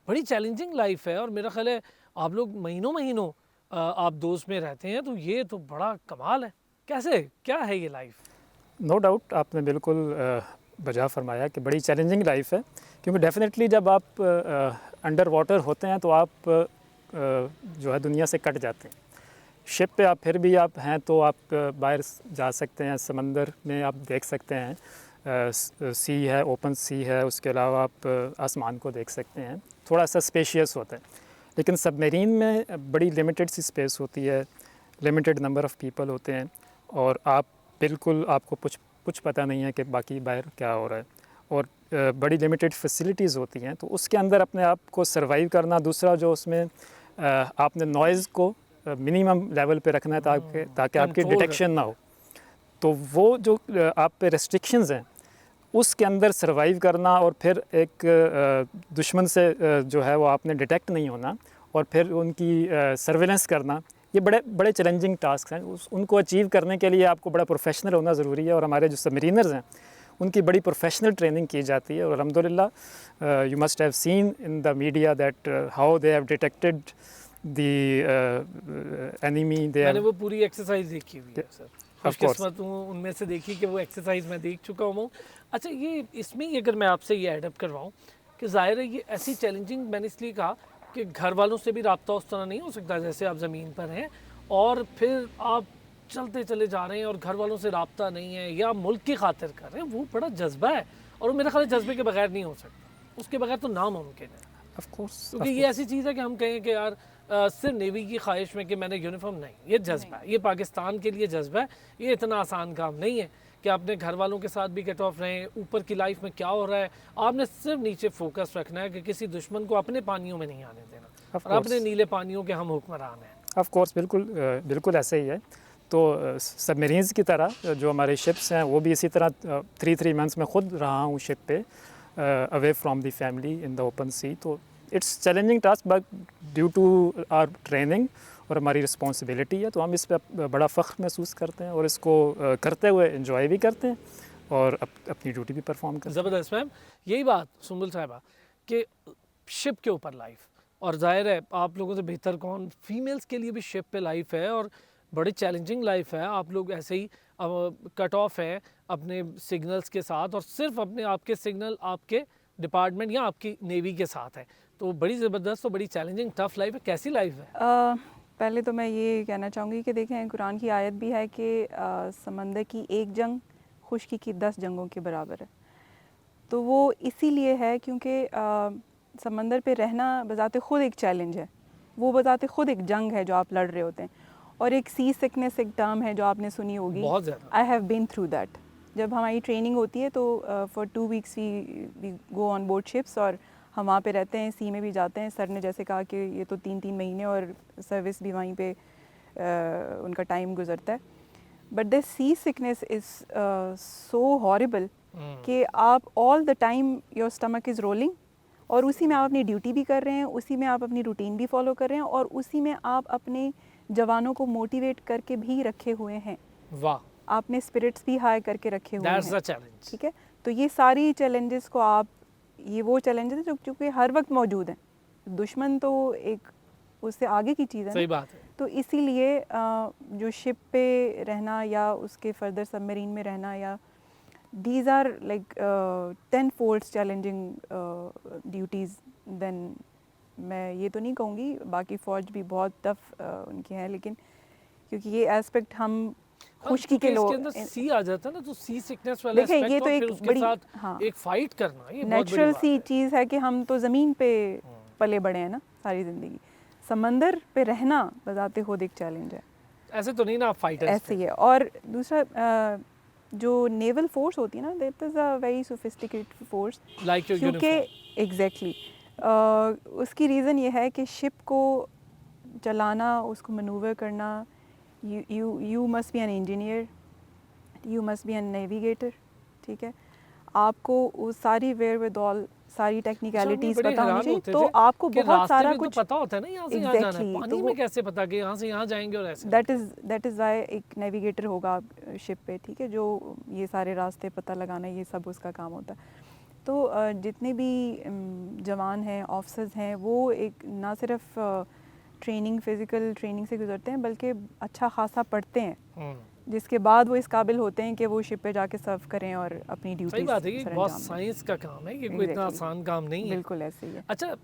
बड़ी चैलेंजिंग लाइफ है। और मेरा ख्याल है आप लोग महीनों महीनों आप दोस्त में रहते हैं, तो ये तो बड़ा कमाल है। कैसे, क्या है ये लाइफ? नो डाउट आपने बिल्कुल बजा फरमाया कि बड़ी चैलेंजिंग लाइफ है, क्योंकि डेफिनेटली जब आप अंडर वाटर होते हैं तो आप जो है दुनिया से कट जाते हैं। शिप पे आप फिर भी आप हैं तो आप बाहर जा सकते हैं, समंदर में आप देख सकते हैं, सी है, ओपन सी है, उसके अलावा आप आसमान को देख सकते हैं, थोड़ा सा स्पेशियस होता है। लेकिन सबमरीन में बड़ी लिमिटेड सी स्पेस होती है, लिमिटेड नंबर ऑफ़ पीपल होते हैं, और आप बिल्कुल आपको कुछ पता नहीं है कि बाकी बाहर क्या हो रहा है, और बड़ी लिमिटेड फैसिलिटीज़ होती हैं, तो उसके अंदर अपने आप को सर्वाइव करना। दूसरा जो उसमें आपने नॉइज़ को मिनिमम लेवल पे रखना है ताकि आपकी Control डिटेक्शन ना हो। तो वो जो आप पे रेस्ट्रिक्शंस हैं उसके अंदर सर्वाइव करना, और फिर एक दुश्मन से जो है वो आपने डिटेक्ट नहीं होना, और फिर उनकी सर्विलेंस करना, ये बड़े चैलेंजिंग टास्क हैं। उनको अचीव करने के लिए आपको बड़ा प्रोफेशनल होना ज़रूरी है, और हमारे जो सबमरीनर्स हैं उनकी बड़ी प्रोफेशनल ट्रेनिंग की जाती है। और अल्हम्दुलिल्लाह you must have seen in the media that how they have detected the enemy. मैंने वो पूरी एक्सरसाइज देखी हुई है सर, खुशकिस्मत हूँ उनमें से देखी कि वो एक्सरसाइज मैं देख चुका हूँ। अच्छा, ये इसमें ही अगर मैं आपसे ये एडअप करवाऊँ कि ज़ाहिर है ये ऐसी चैलेंजिंग, मैंने इसलिए कहा कि घर वालों से भी रब्ता उस तरह नहीं हो सकता जैसे आप ज़मीन पर हैं, और फिर आप चलते चले जा रहे हैं और घर वालों से रब्ता नहीं है, या मुल्क की खातिर कर रहे हैं, वो बड़ा जज्बा है, और वो मेरे ख्याल जज्बे के बगैर नहीं हो सकता, उसके बगैर तो नामुमकिन है। ऑफ कोर्स, क्योंकि ये ऐसी चीज़ है कि हम कहें कि यार सिर्फ नेवी की ख्वाहिश में कि मैंने यूनिफॉर्म, नहीं, ये जज्बा है, ये पाकिस्तान के लिए जज्बा है। ये इतना आसान काम नहीं है कि आपने घर वालों के साथ भी कट ऑफ रहें, ऊपर की लाइफ में क्या हो रहा है, आपने सिर्फ नीचे फोकस रखना है कि किसी दुश्मन को अपने पानियों में नहीं आने देना, और अपने नीले पानियों के हम हुक्मरान हैं। ऑफ कोर्स, बिल्कुल ऐसे ही है। तो सबमरीन्स की तरह जो हमारे शिप्स हैं वो भी इसी तरह 3 मंथ्स में ख़ुद रहा हूँ शिप पे, away from the family in the open sea. तो it's challenging task, but due to our training और हमारी रिस्पॉन्सिबिलिटी है, तो हम इस पर बड़ा फ़ख्र महसूस करते हैं, और इसको करते हुए इंजॉय भी करते हैं, और अपनी ड्यूटी भी परफॉर्म करते हैं। ज़बरदस्त मैम, यही बात सुंबुल साहिबा कि शिप के ऊपर लाइफ, और जाहिर है आप लोगों से बेहतर कौन, फीमेल्स के लिए भी शिप पे लाइफ है और बड़ी चैलेंजिंग लाइफ है। आप लोग ऐसे ही कट ऑफ है अपने सिग्नल्स के साथ, और सिर्फ अपने आपके सिग्नल आपके डिपार्टमेंट या आपकी नेवी के साथ है, तो बड़ी ज़बरदस्त और बड़ी चैलेंजिंग टफ लाइफ है। कैसी लाइफ है? पहले तो मैं ये कहना चाहूँगी कि देखें, कुरान की आयत भी है कि समंदर की एक जंग खुश्की की 10 जंगों के बराबर है। तो वो इसीलिए है क्योंकि समंदर पे रहना बजाते ख़ुद एक चैलेंज है, वो बजाते ख़ुद एक जंग है जो आप लड़ रहे होते हैं। और एक सी सिकनेस एक टर्म है जो आपने सुनी होगी, बहुत ज़्यादा। I have been through that. जब हमारी ट्रेनिंग होती है तो for 2 weeks we go on board ships, और हम वहाँ पे रहते हैं, सी में भी जाते हैं। सर ने जैसे कहा कि ये तो 3-3 महीने और सर्विस भी वहीं पे उनका टाइम गुजरता है। But the sea sickness is so horrible कि आप all the time your stomach is rolling, और उसी में आप अपनी ड्यूटी भी कर रहे हैं, उसी में आप अपनी रूटीन भी फॉलो कर रहे हैं, और उसी में आप अपने जवानों को मोटिवेट करके भी रखे हुए हैं। वाह, आपने स्पिरिट्स भी हाई करके रखे हुए दैट्स द हैं। चैलेंज। ठीक है, तो ये सारी चैलेंजेस को आप, ये वो चैलेंजेस हैं जो कि हर वक्त मौजूद हैं। दुश्मन तो एक उससे आगे की चीज़ है, सही बात है। तो इसीलिए जो शिप पे रहना या उसके फर्दर सबमरीन में रहना, या these are like 10 folds challenging duties then. मैं ये तो नहीं कहूँगी, बाकी फ़ौज भी बहुत टफ उनकी है, लेकिन क्योंकि ये एस्पेक्ट हम खुश्की के लोग, इसके अंदर सी आ जाता है ना, तो सी सिकनेस वाला देखिए, ये एस्पेक्ट, तो और एक फिर उसके बड़ी, साथ हाँ, एक फाइट करना, ये बहुत बड़ी नेचुरल बात सी है। चीज़ है कि हम तो ज़मीन पे पले बड़े हैं ना सारी ज़िंदगी। समंदर पे रहना बजाते खुद एक चैलेंज है। ऐसे तो नहीं ना आप फाइटर्स ऐसे ही है। और दूसरा जो नेवल फोर्स होती है ना, that is a very sophisticated force, like your क्योंकि यूनिफॉर्म। एग्जैक्टली उसकी रीज़न ये है कि शिप को चलाना, उसको मनूवर करना, you must be an engineer, you must be an navigator. ठीक है, आपको वो सारी वेयर विद ऑल, सारी टेक्निकलिटीज़ पता होनी चाहिए, तो आपको बहुत सारा कुछ पता होता है ना, यहाँ से यहाँ जाना है, Exactly, पानी तो में वो कैसे पता कि यहाँ से यहाँ जाएंगे, और ऐसे दैट इज़ वाई एक नेविगेटर होगा शिप पे। ठीक है, जो ये सारे रास्ते पता लगाना, ये सब उसका काम होता है। तो जितने भी जवान हैं, ऑफिसर्स हैं, वो एक ना सिर्फ ट्रेनिंग, फ़िज़िकल ट्रेनिंग से गुजरते हैं, बल्कि अच्छा खासा पढ़ते हैं, जिसके बाद वो इस काबिल होते हैं कि वो शिप पे जाके सर्व करें और अपनी ड्यूटी। सही बात है, ये बहुत साइंस का काम है, ये कोई इतना आसान काम नहीं है। बिल्कुल ऐसे ही है। अच्छा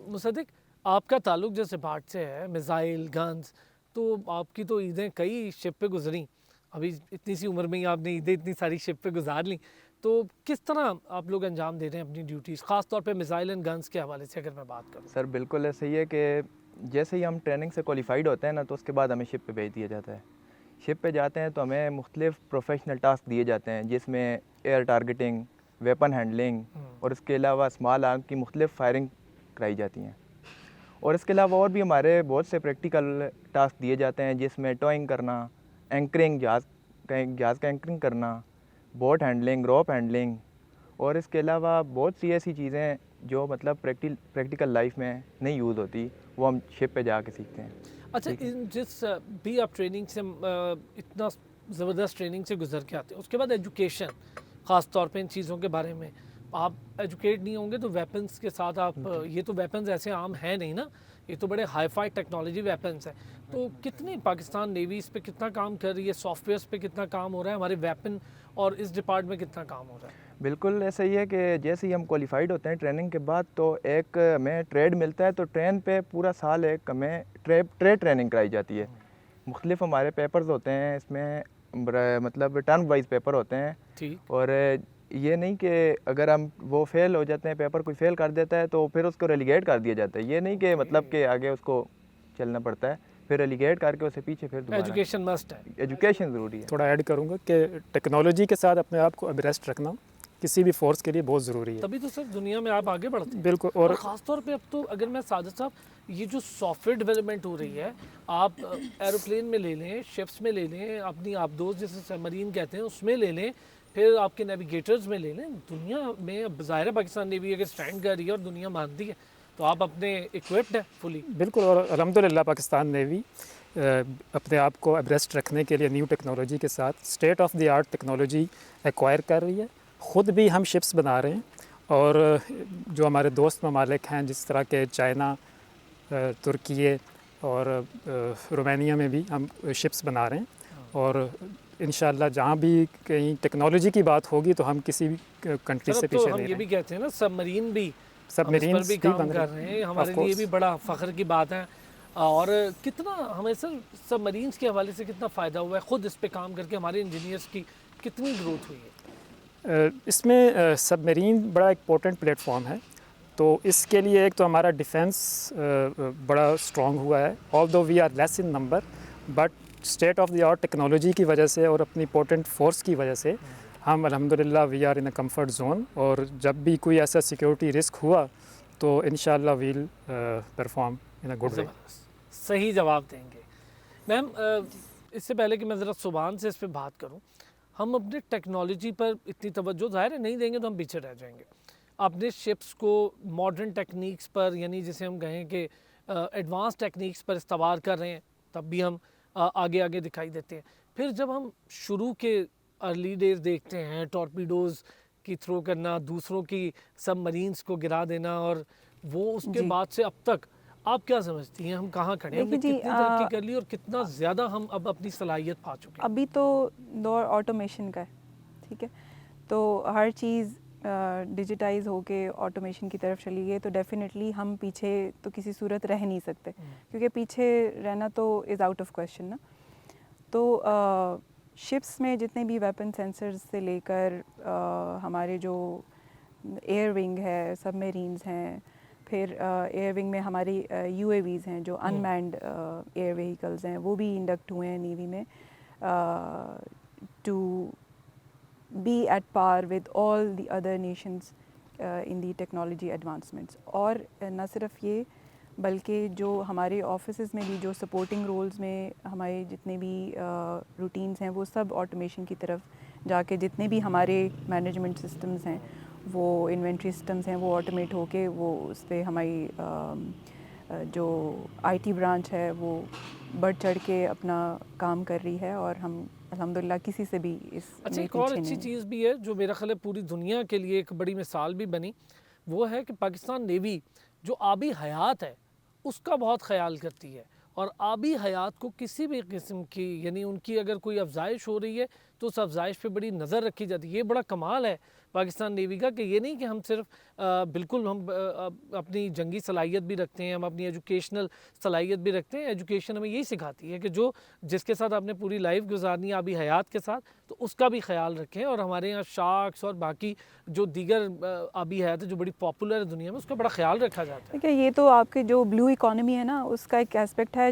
मुसद्दिक, आपका ताल्लुक जैसे भाट से है, मिसाइल, गन्स, तो आपकी तो ईदें कई शिप पे गुजरी, अभी इतनी सी उम्र में ही आपने ईदें इतनी सारी शिप पे गुजार ली, तो किस तरह आप लोग अंजाम दे रहे हैं अपनी ड्यूटीज़, ख़ास तौर पे मिसाइल एंड गन्स के हवाले से अगर मैं बात करूँ? सर बिल्कुल ऐसा ही है कि जैसे ही हम ट्रेनिंग से क्वालिफाइड होते हैं ना, तो उसके बाद हमें शिप पे भेज दिया जाता है। शिप पे जाते हैं तो हमें मुख्तलिफ प्रोफेशनल टास्क दिए जाते हैं, जिसमें एयर टारगेटिंग, वेपन हैंडलिंग और इसके अलावा स्मॉल आर्म की मुख्तलिफ फायरिंग कराई जाती हैं। और इसके अलावा और भी हमारे बहुत से प्रैक्टिकल टास्क दिए जाते हैं, जिसमें टॉइंग करना, एंकरिंग, जहाज़ का एंकरिंग करना, बोट हैंडलिंग, रोप हैंडलिंग और इसके अलावा बहुत सी ऐसी चीज़ें जो मतलब प्रैक्टिकल लाइफ में नहीं यूज़ होती, वो हम शिप पे जाके सीखते हैं। अच्छा, इन जिस भी आप ट्रेनिंग से इतना ज़बरदस्त ट्रेनिंग से गुजर के आते हैं, उसके बाद एजुकेशन, ख़ास तौर पे इन चीज़ों के बारे में आप एजुकेट नहीं होंगे तो वेपन्स के साथ आप ये तो वेपन्स ऐसे आम हैं नहीं ना, ये तो बड़े हाई-फाई टेक्नोलॉजी वेपन्स हैं। तो कितनी पाकिस्तान नेवी इस पे कितना काम कर रही है, सॉफ्टवेयर्स पे कितना काम हो रहा है, हमारे वेपन और इस डिपार्ट में कितना काम हो रहा है? बिल्कुल ऐसा ही है कि जैसे ही हम क्वालिफाइड होते हैं ट्रेनिंग के बाद, तो एक हमें ट्रेड मिलता है, तो ट्रेन पे पूरा साल एक हमें ट्रेड ट्रेनिंग कराई जाती है। मुख्तलिफ हमारे पेपर्स होते हैं, इसमें मतलब टर्म वाइज पेपर होते हैं। ठीक। और ये नहीं कि अगर हम वो फेल हो जाते हैं, पेपर कोई फेल कर देता है तो फिर उसको रेलीगेट कर दिया जाता है। ये नहीं कि मतलब कि आगे उसको चलना पड़ता है, फिर रेलीगेट करके उसे पीछे फिर दोबारा एजुकेशन मस्ट है। एजुकेशन ज़रूरी है। थोड़ा ऐड करूँगा कि टेक्नोलॉजी के साथ अपने आप को अब्रेस्ट रखना किसी भी फोर्स के लिए बहुत ज़रूरी है। तभी तो सर दुनिया में आप आगे बढ़ते हैं। बिल्कुल। और और ख़ास तौर पे अब तो अगर मैं साजिद साहब, ये जो सॉफ्टवेयर डेवलपमेंट हो रही है, आप एरोप्लेन में ले लें, शिप्स में ले लें, अपनी आप दोस्त जैसे सबमरीन कहते हैं उसमें ले लें, फिर आपके नेविगेटर्स में ले लें, दुनिया में अब ज़ाहिर है पाकिस्तान नेवी अगर स्टैंड कर रही है और दुनिया मानती है तो आप अपने इक्विप्ड है फुली। बिल्कुल। और अल्हम्दुलिल्लाह पाकिस्तान नेवी अपने आप को अब्रेस्ट रखने के लिए न्यू टेक्नोलॉजी के साथ state of the art technology acquire कर रही है। ख़ुद भी हम शिप्स बना रहे हैं, और जो हमारे दोस्त ममालिक हैं जिस तरह के चाइना, तुर्की और रोमानिया में भी हम शिप्स बना रहे हैं। और इंशाल्लाह जहाँ भी कहीं टेक्नोलॉजी की बात होगी तो हम किसी भी कंट्री से तो पीछे हम नहीं ये भी रहेंगे। कहते हैं ना, सबमरीन भी सबमरीन भी काम कर रहे हैं, हमारे लिए भी बड़ा फ़ख्र की बात है। और कितना हमें सर सबमरीन्स के हवाले से कितना फ़ायदा हुआ है, ख़ुद इस पे काम करके हमारे इंजीनियर्स की कितनी ग्रोथ हुई है? इसमें सबमरीन बड़ा इम्पोर्टेंट प्लेटफॉर्म है, तो इसके लिए एक तो हमारा डिफेंस बड़ा स्ट्रॉन्ग हुआ है। Although we are less in number, but state of the art technology की वजह से और अपनी पोटेंट फोर्स की वजह से हम अल्हम्दुलिल्लाह we are in a comfort zone. और जब भी कोई ऐसा सिक्योरिटी रिस्क हुआ तो इंशाल्लाह we'll perform in a good way. सही जवाब देंगे। मैम, इससे पहले कि मैं ज़रा सुभान से इस पर बात करूं, हम अपने टेक्नोलॉजी पर इतनी तवज्जो ज़ाहिर है नहीं देंगे तो हम पीछे रह जाएंगे। अपने शिप्स को मॉडर्न टेक्निक्स पर, यानी जिसे हम कहें कि एडवांस टेक्निक्स पर इस्तेमाल कर रहे हैं, तब भी हम आगे आगे दिखाई देते हैं। फिर जब हम शुरू के अर्ली डेज देखते हैं, टॉर्पीडोज़ की थ्रो करना, दूसरों की सबमरीन्स को गिरा देना, और वो उसके बाद से अब तक आप क्या समझती हैं हम कहाँ खड़े हैं? हमने देखिए जी, कितनी तरक्की कर ली और कितना ज़्यादा हम अब अपनी सलाहियत पा चुके हैं? अभी तो दौर ऑटोमेशन का है, ठीक है, तो हर चीज़ डिजिटाइज होके ऑटोमेशन की तरफ चली गई, तो डेफिनेटली हम पीछे तो किसी सूरत रह नहीं सकते, क्योंकि पीछे रहना तो इज़ आउट ऑफ क्वेश्चन ना। तो शिप्स में जितने भी वेपन सेंसर्स से लेकर हमारे जो एयर विंग है, सबमरीन्स हैं, फिर एयर विंग में हमारी UAVs हैं जो अनमैन्ड एयर व्हीकल्स हैं, वो भी इंडक्ट हुए हैं नेवी में to be at par with all the other nations in the technology advancements. और न सिर्फ ये, बल्कि जो हमारे ऑफिसेज़ में भी जो सपोर्टिंग रोल्स में हमारे जितने भी रूटीन्स हैं, वो सब ऑटोमेशन की तरफ जाके, जितने भी हमारे मैनेजमेंट सिस्टम्स हैं, वो इन्वेंट्री सिस्टम्स हैं, वो ऑटोमेट होके वो उस पर हमारी जो IT ब्रांच है वो बढ़ चढ़ के अपना काम कर रही है, और हम अल्हम्दुलिल्लाह किसी से भी इस अच्छा, एक और अच्छी चीज़ भी है जो मेरा ख्याल है पूरी दुनिया के लिए एक बड़ी मिसाल भी बनी, वो है कि पाकिस्तान नेवी जो आबी हयात है उसका बहुत ख्याल करती है, और आबी हयात को किसी भी किस्म की, यानी उनकी अगर कोई अफजाइश हो रही है तो उस अफजाइश पे बड़ी नज़र रखी जाती है। ये बड़ा कमाल है पाकिस्तान नेवी का कि ये नहीं कि हम सिर्फ बिल्कुल हम अपनी जंगी सलाहियत भी रखते हैं, हम अपनी एजुकेशनल सलाहियत भी रखते हैं। एजुकेशन हमें यही सिखाती है कि जो जिसके साथ आपने पूरी लाइफ गुजारनी है आबी हयात के साथ, तो उसका भी ख्याल रखें। और हमारे यहाँ शार्क्स और बाकी जो दीगर आबी हयात है जो बड़ी पॉपुलर है दुनिया में, उसका बड़ा ख्याल रखा जाता है। ठीक है, ये तो आपके जो ब्लू इकोनॉमी है ना, उसका एक एस्पेक्ट है।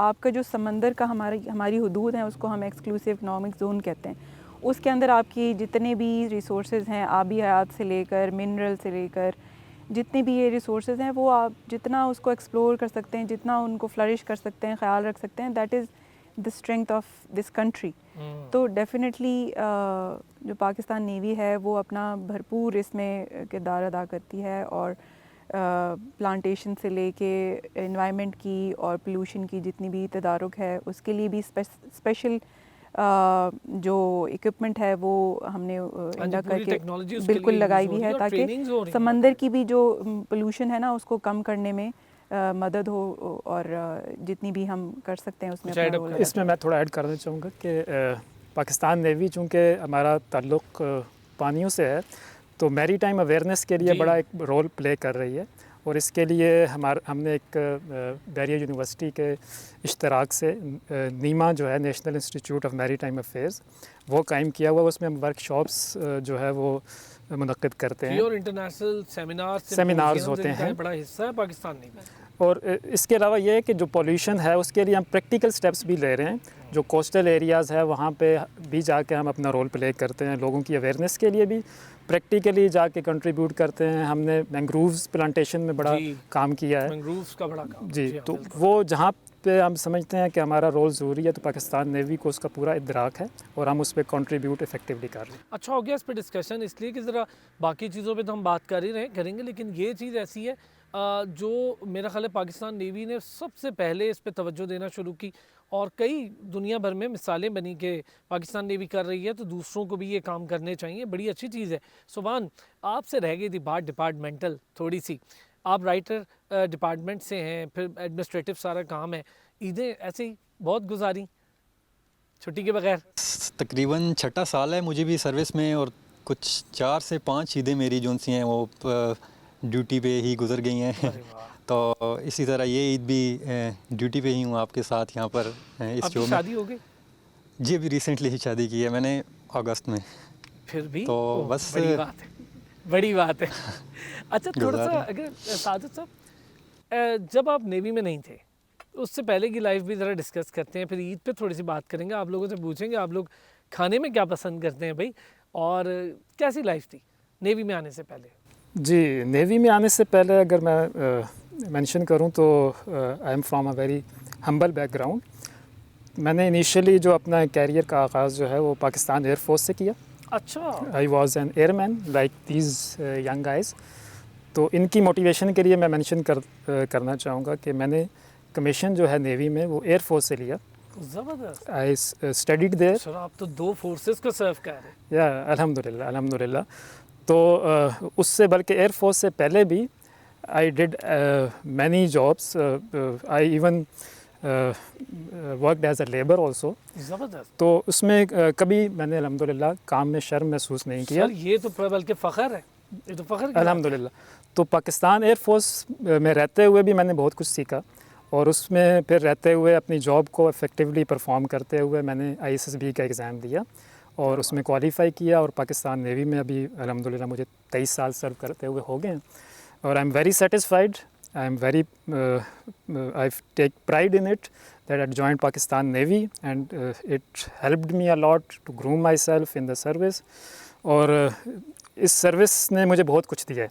आपका जो समंदर का हमारी हुदूद है, उसको हम एक्सक्लूसिव इकनॉमिक जोन कहते हैं। उसके अंदर आपकी जितने भी रिसोर्सेज हैं, आबी हयात से लेकर मिनरल से लेकर जितने भी ये रिसोर्सेज हैं, वो आप जितना उसको एक्सप्लोर कर सकते हैं, जितना उनको फ्लरिश कर सकते हैं, ख्याल रख सकते हैं, that is the strength of this country. तो डेफिनेटली जो पाकिस्तान नेवी है वो अपना भरपूर इसमें किरदार अदा करती है। और प्लांटेशन से लेके एनवायरनमेंट की और पोल्यूशन की जितनी भी तदारुक है, उसके लिए भी स्पेशल जो इक्विपमेंट है वो हमने इंडा करके बिल्कुल लगाई हुई है, ताकि समंदर की भी जो पोल्यूशन है ना उसको कम करने में मदद हो और जितनी भी हम कर सकते हैं उसमें अपना रोल अदा इसमें मैं थोड़ा ऐड करना चाहूँगा कि पाकिस्तान नेवी चूँकि हमारा ताल्लुक़ पानियों से है, तो मैरी टाइम अवेयरनेस के लिए बड़ा एक रोल प्ले कर रही है। और इसके लिए हमने एक बैरियर यूनिवर्सिटी के इश्तराक से नीमा जो है national institute of maritime affairs वो कायम किया हुआ है। उसमें हम वर्कशॉप्स जो है वो मुनक्किद करते हैं और इंटरनेशनल सेमिनार्स होते हैं, बड़ा हिस्सा है पाकिस्तान में। और इसके अलावा ये है कि जो पॉल्यूशन है उसके लिए हम प्रैक्टिकल स्टेप्स भी ले रहे हैं। जो कोस्टल एरियाज़ है वहाँ पे भी जाके हम अपना रोल प्ले करते हैं, लोगों की अवेयरनेस के लिए भी प्रैक्टिकली जाके कंट्रीब्यूट करते हैं। हमने मैंग्रोव्स प्लांटेशन में बड़ा काम किया है, मैंग्रोव्स का बड़ा काम जी। तो वो जहाँ पे हम समझते हैं कि हमारा रोल ज़रूरी है, तो पाकिस्तान नेवी को उसका पूरा इदराक है और हम उस पर कंट्रीब्यूट इफेक्टिवली कर रहे हैं। अच्छा हो गया इस पर डिस्कशन, इसलिए कि ज़रा बाकी चीज़ों पे तो हम बात कर ही करेंगे, लेकिन ये चीज़ ऐसी है जो मेरा ख्याल है पाकिस्तान नेवी ने सबसे पहले इस पे तवज्जो देना शुरू की और कई दुनिया भर में मिसालें बनी कि पाकिस्तान नेवी कर रही है तो दूसरों को भी ये काम करने चाहिए। बड़ी अच्छी चीज़ है। सुभान, आपसे रह गई थी बात डिपार्टमेंटल थोड़ी सी। आप राइटर डिपार्टमेंट से हैं, फिर एडमिनिस्ट्रेटिव सारा काम है, ईदें ऐसे ही बहुत गुजारी छुट्टी के बगैर? तकरीबन 6 साल है मुझे भी सर्विस में, और कुछ 4 से 5 ईदें मेरी जो सी हैं वो ड्यूटी पे ही गुजर गई हैं। तो इसी तरह ये ईद भी ड्यूटी पे ही हूँ आपके साथ यहाँ पर इस शो में। शादी हो गई? जी अभी रिसेंटली ही शादी की है मैंने, अगस्त में। फिर भी तो बस बड़ी बात है, बड़ी बात है। अच्छा, थोड़ा सा अगर साजिद साहब, जब आप नेवी में नहीं थे उससे पहले की लाइफ भी ज़रा डिस्कस करते हैं, फिर ईद पे थोड़ी सी बात करेंगे। आप लोगों से पूछेंगे आप लोग खाने में क्या पसंद करते हैं भाई, और कैसी लाइफ थी नेवी में आने से पहले? जी, नेवी में आने से पहले अगर मैं मेंशन करूं तो आई am from a very humble background. मैंने इनिशियली जो अपना कैरियर का आगाज़ जो है वो पाकिस्तान एयर फोर्स से किया। अच्छा। I was an airman like these young guys. तो इनकी मोटिवेशन के लिए मैं मेंशन करना चाहूँगा कि मैंने कमीशन जो है नेवी में वो एयर फोर्स से लिया। ज़बरदस्त। I studied there. सर आप तो 2 फोर्सेस को सर्व कर रहे हैं। या अल्हम्दुलिल्लाह अल्हम्दुलिल्लाह। तो उससे बल्कि एयर फोर्स से पहले भी I did many jobs. I even worked as a labour also. ज़बरदस्त। तो उसमें कभी मैंने अल्हम्दुलिल्लाह काम में शर्म महसूस नहीं किया। सर ये तो बल्कि फ़ख्र है, ये तो फ़ख्र की अल्हम्दुलिल्लाह। तो पाकिस्तान एयर फोर्स में रहते हुए भी मैंने बहुत कुछ सीखा, और उसमें फिर रहते हुए अपनी जॉब को इफ़ेक्टिवली परफॉर्म करते हुए मैंने ISSB का एग्ज़ाम दिया और उसमें क्वालिफ़ाई किया, और पाकिस्तान नेवी में अभी अल्हम्दुलिल्लाह मुझे 23 साल सर्व करते हुए हो गए हैं। और I am very satisfied, I am very I take pride in it that I joined Pakistan navy and it helped me a lot to groom myself in the service. और इस सर्विस ने मुझे बहुत कुछ दिया है।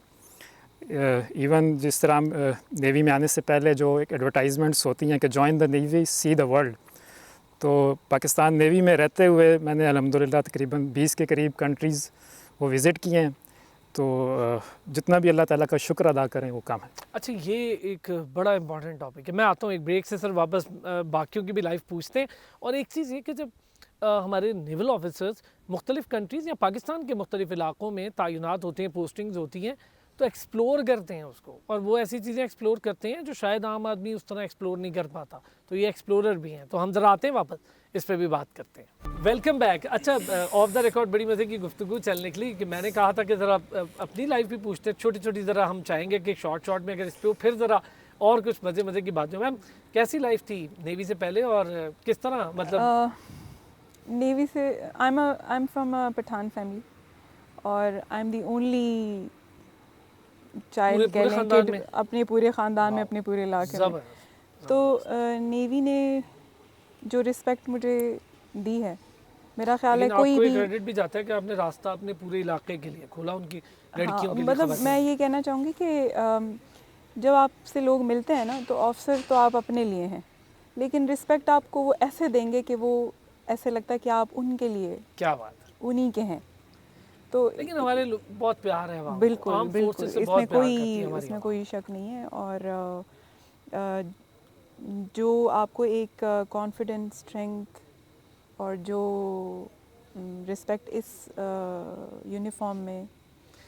इवन जिस तरह नेवी में आने से पहले जो एक एडवर्टाइजमेंट्स होती हैं कि join the navy see the world, तो पाकिस्तान नेवी में रहते हुए मैंने अल्हम्दुलिल्लाह तकरीबन 20 के करीब कंट्रीज़ वो विज़िट किए हैं। तो जितना भी अल्लाह ताला का शुक्र अदा करें वो काम है। अच्छा, ये एक बड़ा इंपॉर्टेंट टॉपिक है। मैं आता हूँ एक ब्रेक से, सर वापस बाकियों की भी लाइफ पूछते हैं। और एक चीज़ ये कि जब हमारे नेवल ऑफिसर्स मुख्तलिफ़ कंट्रीज़ या पाकिस्तान के मुख्तलिफ़ इलाक़ों में तैनात होते हैं, पोस्टिंग्स होती हैं, तो एक्सप्लोर करते हैं उसको, और वो ऐसी चीज़ें एक्सप्लोर करते हैं जो शायद आम आदमी उस तरह एक्सप्लोर नहीं कर पाता। तो ये एक्सप्लोरर भी हैं। तो हम ज़रा आते हैं वापस, इस पर भी बात करते हैं। Welcome back. अच्छा, ऑफ द रिकॉर्ड बड़ी मज़े की गुफ्तगू चलने निकली कि मैंने कहा था कि ज़रा अपनी लाइफ भी पूछते, छोटी छोटी ज़रा हम चाहेंगे कि शॉर्ट में अगर इस पर फिर ज़रा और कुछ मज़े की बातें। मैम कैसी लाइफ थी नेवी से पहले, और किस तरह मतलब नेवी से I am from a Pathan family, और I am the only child कह लें खानदान में? कि अपने पूरे ख़ानदान में, अपने पूरे इलाके में। तो नेवी ने जो रिस्पेक्ट मुझे दी है, मेरा ख्याल है कोई भी क्रेडिट भी जाता है कि आपने रास्ता अपने पूरे इलाके के लिए खोला, उनकी लड़कियों के लिए। मतलब मैं ये कहना चाहूँगी कि जब आपसे लोग मिलते हैं ना, तो ऑफिसर तो आप अपने लिए हैं, लेकिन रिस्पेक्ट आपको वो ऐसे देंगे कि वो ऐसे लगता है कि आप उनके लिए, क्या बात है, उन्हीं के हैं। तो लेकिन हमारे बहुत प्यार है वहाँ। बिल्कुल बिल्कुल, इसमें इसमें कोई शक नहीं है। और जो आपको एक कॉन्फिडेंस, स्ट्रेंथ और जो रिस्पेक्ट इस यूनिफॉर्म में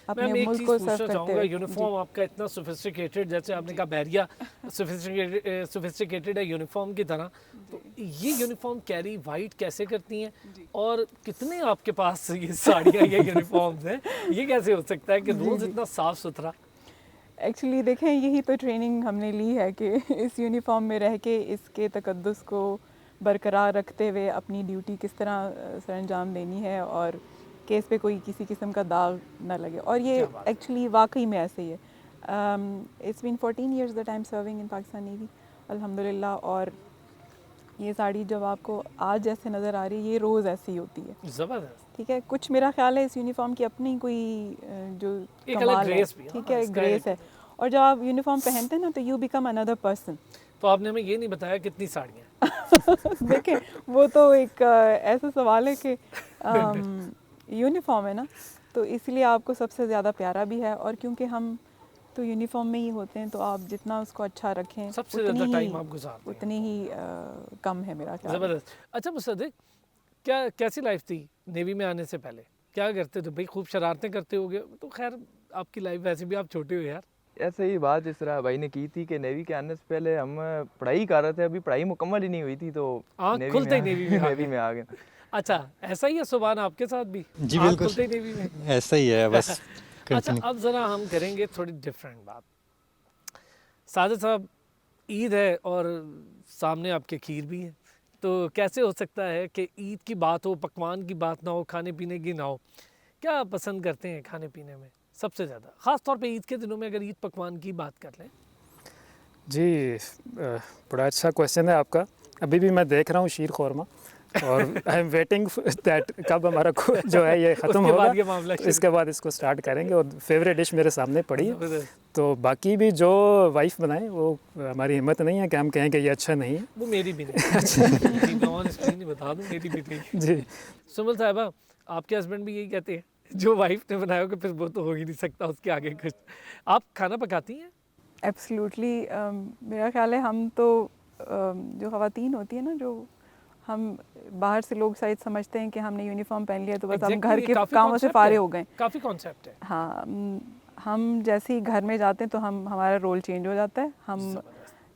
अपने मुल्क को सर्व करते हैं। यूनिफॉर्म आपका इतना सोफिस्टिकेटेड, जैसे आपने कहा बैरिया सोफिस्टिकेटेड है यूनिफॉर्म की तरह, तो ये यूनिफॉर्म कैरी वाइट कैसे करती हैं, और कितने आपके पास ये साड़ियाँ या यूनिफॉर्म्स हैं, ये कैसे हो सकता है कि रोज़ इतना साफ़ सुथरा? एक्चुअली देखें, यही तो ट्रेनिंग हमने ली है कि इस यूनिफॉर्म में रह के इसके तकद्दुस को बरकरार रखते हुए अपनी ड्यूटी किस तरह सरअंजाम देनी है, और केस पे कोई किसी किस्म का दाग ना लगे। और ये एक्चुअली वाकई में ऐसे ही है। It's been 14 years that I am serving in Pakistan navy, अल्हम्दुलिल्लाह। और ये साड़ी जब आपको आज जैसे नज़र आ रही है, ये रोज़ ऐसी ही होती है। ज़बरदस्त। ठीक है, कुछ मेरा ख्याल है इस यूनिफॉर्म की अपनी कोई जो कमाल है, ठीक है, एक ग्रेस है। और जब आप यूनिफॉर्म पहनते हैं ना, तो यू बिकम अनदर पर्सन। तो आपने हमें ये नहीं बताया कितनी साड़ियाँ? देखें, वो तो एक ऐसा सवाल है कि यूनिफॉर्म है ना, तो इसलिए आपको सबसे ज़्यादा प्यारा भी है। और क्योंकि हम तो यूनिफॉर्म में ही होते हैं, तो आप जितना उसको अच्छा रखें, सबसे ज़्यादा टाइम आप गुजारते हैं, उतनी ही कम है मेरा ख्याल। ज़बरदस्त। अच्छा मुसद्दिक, कैसी लाइफ थी नेवी में आने से पहले? क्या करते थे भाई? खूब शरारतें करते होगे, तो खैर आपकी लाइफ वैसे भी, आप छोटे हो यार। ऐसे ही बात जिस तरह भाई ने की थी कि नेवी के आने से पहले हम पढ़ाई कर रहे थे, अभी पढ़ाई मुकम्मल ही नहीं हुई थी, तो आँख खुलते ही नेवी में आ गए। अच्छा, ऐसा ही है सुभान आपके साथ भी? जी बिल्कुल, खुलते ही नेवी में ऐसा ही है बस। अच्छा, अब ज़रा हम करेंगे थोड़ी डिफरेंट बात। साजिद साहब, ईद है और सामने आपके खीर भी है, तो कैसे हो सकता है कि ईद की बात हो, पकवान की बात ना हो, खाने पीने की ना हो? क्या पसंद करते हैं खाने पीने में सबसे ज़्यादा, ख़ास तौर पे ईद के दिनों में, अगर ईद पकवान की बात कर लें? जी, बड़ा अच्छा क्वेश्चन है आपका। अभी भी मैं देख रहा हूँ शीर खोरमा, और आई एम वेटिंग दैट कब हमारा जो है ये ख़त्म होगा, इसके बाद इसको स्टार्ट करेंगे। और फेवरेट डिश मेरे सामने पड़ी है, तो बाकी भी जो वाइफ बनाए वो हमारी हिम्मत नहीं है कि हम कहें कि ये अच्छा नहीं है। वो मेरी भी नहीं, नहीं बता दूँ, मेरी भी नहीं जी। सुमल साहिबा, आपके हस्बैंड भी यही कहते हैं, जो वाइफ ने बनाया होगा फिर वो तो हो ही नहीं सकता उसके आगे कुछ। आप खाना पकाती हैं? एब्सोल्युटली। मेरा ख्याल है हम तो जो ख़वातीन होती है ना, जो हम बाहर से लोग शायद समझते हैं कि हमने यूनिफॉर्म पहन लिया तो बस हम घर के कामों से फारे हो गए। काफ़ी कॉन्सेप्ट है। हाँ, हम जैसे ही घर में जाते हैं तो हमारा रोल चेंज हो जाता है। हम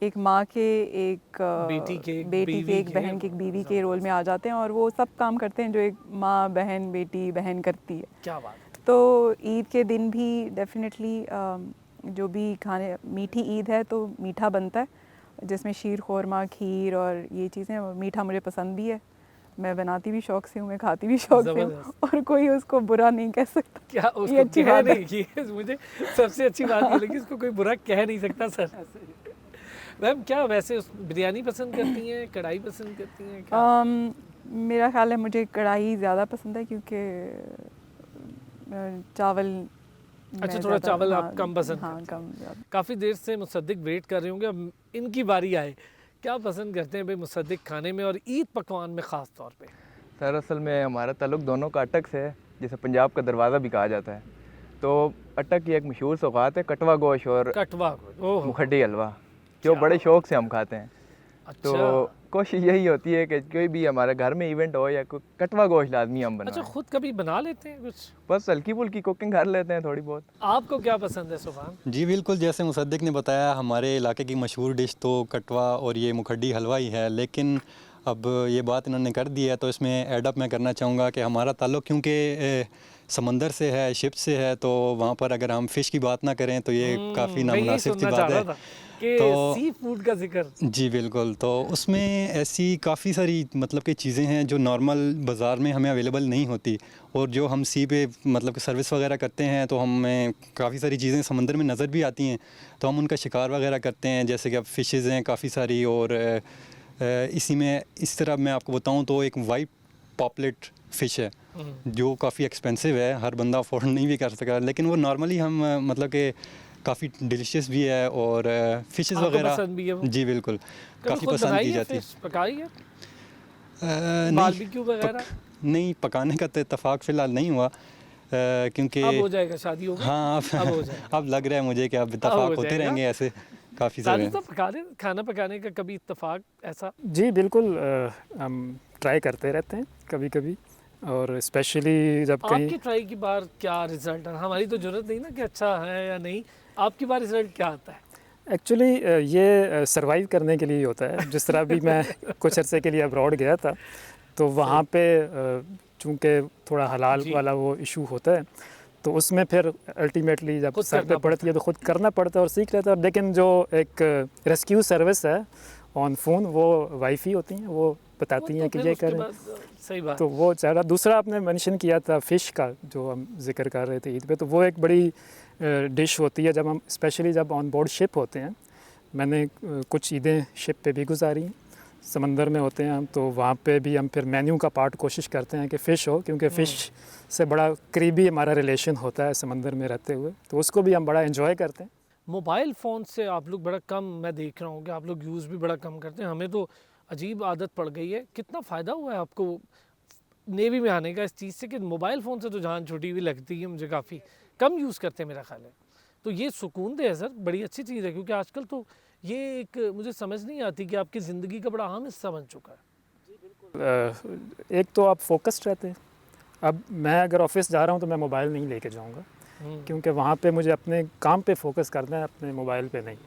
एक माँ के, एक बेटी के, एक बहन के, एक बीवी के रोल में आ जाते हैं, और वो सब काम करते हैं जो एक माँ, बहन, बेटी, बहन करती है। क्या बात है। तो ईद के दिन भी डेफिनेटली जो भी खाने, मीठी ईद है तो मीठा बनता है, जिसमें शीर खोरमा, खीर और ये चीज़ें। मीठा मुझे पसंद भी है, मैं बनाती भी शौक़ से हूँ, मैं खाती भी शौक़ से हूँ, और कोई उसको बुरा नहीं कह सकता। क्या उसको ये अच्छी बात है? मुझे सबसे अच्छी बात ये लगी, इसको कोई बुरा कह नहीं सकता सर। मैम, क्या वैसे बिरयानी पसंद करती हैं, कढ़ाई पसंद करती हैं क्या? मेरा ख्याल है मुझे कढ़ाई ज़्यादा पसंद है, क्योंकि चावल, अच्छा, थोड़ा चावल आप कम पसंद करते हैं। काफ़ी देर से मुसद्दिक वेट कर रहे होंगे, अब इनकी बारी आए। क्या पसंद करते हैं भाई मुसद्दिक खाने में, और ईद पकवान में ख़ास तौर पे? सर असल में हमारा ताल्लुक़ दोनों का अटक से है, जिसे पंजाब का दरवाज़ा भी कहा जाता है। तो अटक की एक मशहूर सौगात है कटवा गोश्त और मुखड्डी हलवा, जो बड़े शौक़ से हम खाते हैं। अच्छा। तो कोशिश यही होती है कि कोई भी हमारे घर में इवेंट हो या कोई कटवा गोश्त लाजमी हम अच्छा, बनाएं। खुद कभी बना लेते हैं कुछ? बस हल्की फुल्की कुकिंग कर लेते हैं थोड़ी बहुत। आपको क्या पसंद है सुभान? जी बिल्कुल, जैसे मुसद्दिक ने बताया हमारे इलाके की मशहूर डिश तो कटवा और ये मुखड्डी हलवा ही है, लेकिन अब ये बात इन्होंने कर दी है तो इसमें ऐड अप मैं करना चाहूँगा कि हमारा ताल्लुक़ क्योंकि समंदर से है, शिप से है, तो वहाँ पर अगर हम फ़िश की बात ना करें तो ये काफ़ी मैं यही नामुनासिब सी सुनना बात चाह है। रहा था कि तो सी फूड का जिक्र। जी बिल्कुल, तो उसमें ऐसी काफ़ी सारी मतलब कि चीज़ें हैं जो नॉर्मल बाज़ार में हमें अवेलेबल नहीं होती, और जो हम सी पे मतलब कि सर्विस वगैरह करते हैं तो हमें काफ़ी सारी चीज़ें समंदर में नज़र भी आती हैं, तो हम उनका शिकार वगैरह करते हैं। जैसे कि अब फ़िशेज़ हैं काफ़ी सारी, और इसी में इस तरह मैं आपको बताऊं तो एक वाइट पॉपलेट फ़िश है जो काफ़ी एक्सपेंसिव है, हर बंदा अफोर्ड नहीं भी कर सका, लेकिन वो नॉर्मली हम मतलब कि काफ़ी डिलीशियस भी है, और फ़िशेज़ आपको वगैरह पसंद भी है वो? जी बिल्कुल कभी काफ़ी खुद पसंद बनाई की है जाती है। फिश, पकाई है? नहीं, बारबेक्यू वगैरह? नहीं पकाने का तो इत्तेफाक फ़िलहाल नहीं हुआ, क्योंकि अब हो जाएगा, शादी हो गई? हाँ अब हो अब जाएगा। अब लग रहा है मुझे कि अब अब इत्तेफाक हो होते जाएगा। रहेंगे ऐसे काफ़ी साजिद सारे। साहब, खाना पकाने का कभी इत्तेफाक ऐसा? जी बिल्कुल, हम ट्राई करते रहते हैं कभी कभी, और स्पेशली जब कहीं आपकी ट्राई की बार क्या रिजल्ट है? हमारी तो जरूरत नहीं ना कि अच्छा है या नहीं, आपकी बार रिजल्ट क्या आता है? एक्चुअली ये सरवाइव करने के लिए ही होता है। जिस तरह भी मैं कुछ अरसे के लिए अब्रॉड गया था, तो वहाँ पे चूँकि थोड़ा हलाल जी। वाला वो इशू होता है, तो उसमें फिर अल्टीमेटली जब खुद सर पे करना पड़ती है तो खुद करना पड़ता है और सीख लेता है। लेकिन जो एक रेस्क्यू सर्विस है ऑन फ़ोन, वो वाइफ ही होती हैं, वो बताती हैं कि फिर ये उसके करें। बाद सही बात। तो वो ज़्यादा। दूसरा आपने मेंशन किया था फ़िश का, जो हम जिक्र कर रहे थे ईद पे, तो वो एक बड़ी डिश होती है जब हम स्पेशली जब ऑन बोर्ड शिप होते हैं। मैंने कुछ ईदें शिप पे भी गुजारी हैं, समंदर में होते हैं हम, तो वहाँ पे भी हम फिर मेन्यू का पार्ट कोशिश करते हैं कि फ़िश हो, क्योंकि फ़िश से बड़ा करीबी हमारा रिलेशन होता है समंदर में रहते हुए, तो उसको भी हम बड़ा एंजॉय करते हैं। मोबाइल फ़ोन से आप लोग बड़ा कम, मैं देख रहा हूँ कि आप लोग यूज़ भी बड़ा कम करते हैं। हमें तो अजीब आदत पड़ गई है। कितना फ़ायदा हुआ है आपको नेवी में आने का इस चीज़ से कि मोबाइल फ़ोन से तो जान छूटी हुई लगती है मुझे, काफ़ी कम यूज़ करते हैं मेरा ख्याल है। तो ये सुकून दे है सर, बड़ी अच्छी चीज़ है, क्योंकि आजकल तो ये एक मुझे समझ नहीं आती कि आपकी ज़िंदगी का बड़ा अहम हिस्सा बन चुका है। एक तो आप फोकस्ड रहते हैं। अब मैं अगर ऑफिस जा रहा हूँ तो मैं मोबाइल नहीं लेके जाऊँगा, क्योंकि वहाँ पे मुझे अपने काम पे फोकस करना है, अपने मोबाइल पे नहीं।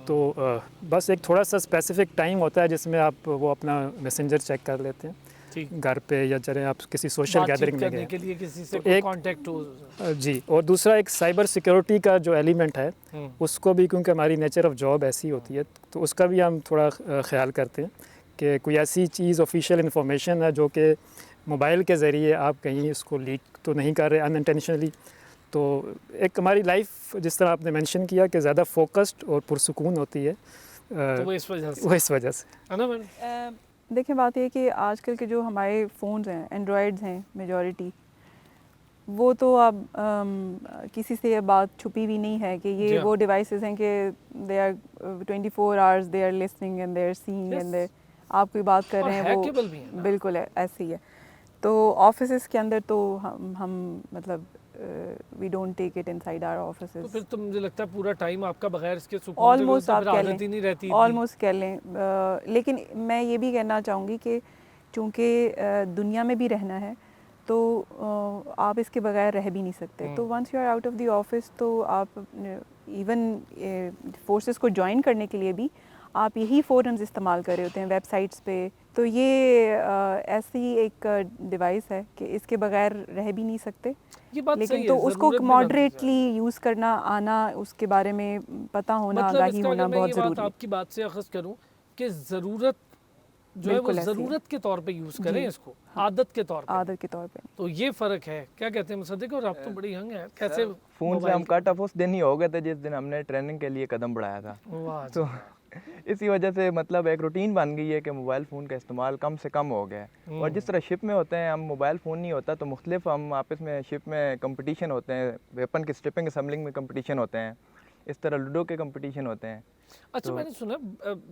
तो बस एक थोड़ा सा स्पेसिफिक टाइम होता है जिसमें आप वो अपना मैसेंजर चेक कर लेते हैं घर पे, या चले आप किसी सोशल गैदरिंग में गए के लिए किसी से तो एक कांटेक्ट हो। जी। और दूसरा एक साइबर सिक्योरिटी का जो एलिमेंट है, उसको भी, क्योंकि हमारी नेचर ऑफ जॉब ऐसी होती है, तो उसका भी हम थोड़ा ख्याल करते हैं कि कोई ऐसी चीज़ ऑफिशियल इन्फॉर्मेशन है जो कि मोबाइल के ज़रिए आप कहीं उसको लीक तो नहीं कर रहे अनइंटेंशनली। तो एक हमारी लाइफ, जिस तरह आपने मेंशन किया, कि ज़्यादा फोकस्ड और पुरसुकून होती है, तो वो इस वजह से है ना मैडम? देखिए, बात ये है कि आजकल के जो हमारे फ़ोन्स हैं, एंड्रॉयड्स हैं मेजॉरिटी, वो तो अब किसी से ये बात छुपी भी नहीं है कि ये वो डिवाइसेस हैं कि they are 24 hours they are listening and they are seeing and they, आप कोई बात कर रहे हैं वो बिल्कुल है, ऐसे ही है। तो ऑफिसेस के अंदर तो हम मतलब we don't take it inside our offices. तो फिर तो मुझे लगता है पूरा टाइम आपका बगैर इसके सुकून ऑलमोस्ट आप कह आदत ही नहीं रहती, ऑलमोस्ट कह लें। लेकिन मैं ये भी कहना चाहूँगी कि चूँकि दुनिया में भी रहना है, तो आप इसके बगैर रह भी नहीं सकते। तो once you are out of the office, तो आप इवन फोर्सेस को ज्वाइन करने के लिए भी आप यही फोरम्स इस्तेमाल कर रहे होते हैं वेबसाइट्स पे। तो ये ऐसी एक डिवाइस है कि इसके बगैर रह भी नहीं सकते। ये बात लेकिन सही तो है, उसको मॉडरेटली यूज़ करना आना, उसके बारे में पता होना, मतलब आगाही होना बहुत ज़रूरी है। आपकी बात से अखज़ करूँ कि ज़रूरत जो है वो ज़रूरत के तौर पे यूज़ करें इसको, आदत के तौर पे। तो ये फ़र्क है। क्या कहते हैं मुसद्दिक? और आप तो बड़ी यंग हैं, कैसे फ़ोन से हम कट ऑफ उस दिन ही हो गए थे जिस दिन हमने ट्रेनिंग के लिए कदम बढ़ाया था। तो इसी वजह से मतलब एक रूटीन बन गई है कि मोबाइल फ़ोन का इस्तेमाल कम से कम हो गया है। और जिस तरह शिप में होते हैं हम, मोबाइल फ़ोन नहीं होता तो मुख्तलिफ हम आपस में शिप में कंपटीशन होते हैं, वेपन की स्ट्रिपिंग असम्बलिंग में कंपटीशन होते हैं, इस तरह लूडो के कंपटीशन होते हैं। अच्छा, मैंने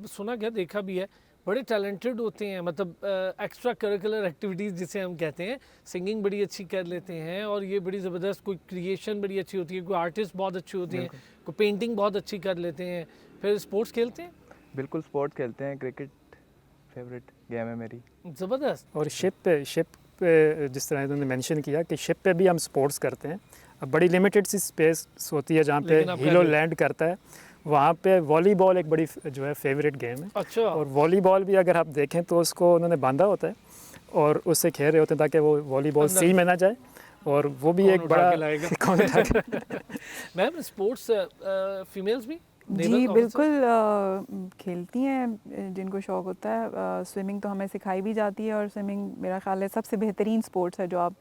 सुना क्या, देखा भी है, बड़े टैलेंटेड होते हैं, मतलब एक्स्ट्रा करिकुलर एक्टिविटीज़ जिसे हम कहते हैं, सिंगिंग बड़ी अच्छी कर लेते हैं, और ये बड़ी ज़बरदस्त, कोई क्रिएशन बड़ी अच्छी होती है, कोई आर्टिस्ट बहुत अच्छी होती हैं, कोई पेंटिंग बहुत अच्छी कर लेते हैं, फिर स्पोर्ट्स खेलते हैं। बिल्कुल स्पोर्ट्स खेलते हैं, क्रिकेट फेवरेट गेम है मेरी। ज़बरदस्त। और शिप पे जिस तरह इन्होंने मेंशन किया कि शिप पे भी हम स्पोर्ट्स करते हैं। अब बड़ी लिमिटेड सी स्पेस होती है जहाँ पे लेकिन आप कर हीरो रहे हो। लैंड करता है, वहाँ पे वॉलीबॉल एक बड़ी जो है फेवरेट गेम है। अच्छा। और वॉलीबॉल भी अगर आप देखें तो उसको उन्होंने बांधा होता है और उससे खेल रहे होते हैं ताकि वो वॉलीबॉल अंदर- सी में ना जाए, और वो भी कौन एक उठा बड़ा के लाएगा? कौन उठा के मैम स्पोर्ट्स फीमेल्स भी जी naval officer? बिल्कुल खेलती हैं जिनको शौक़ होता है। स्विमिंग तो हमें सिखाई भी जाती है, और स्विमिंग मेरा ख्याल है सबसे बेहतरीन स्पोर्ट्स है जो आप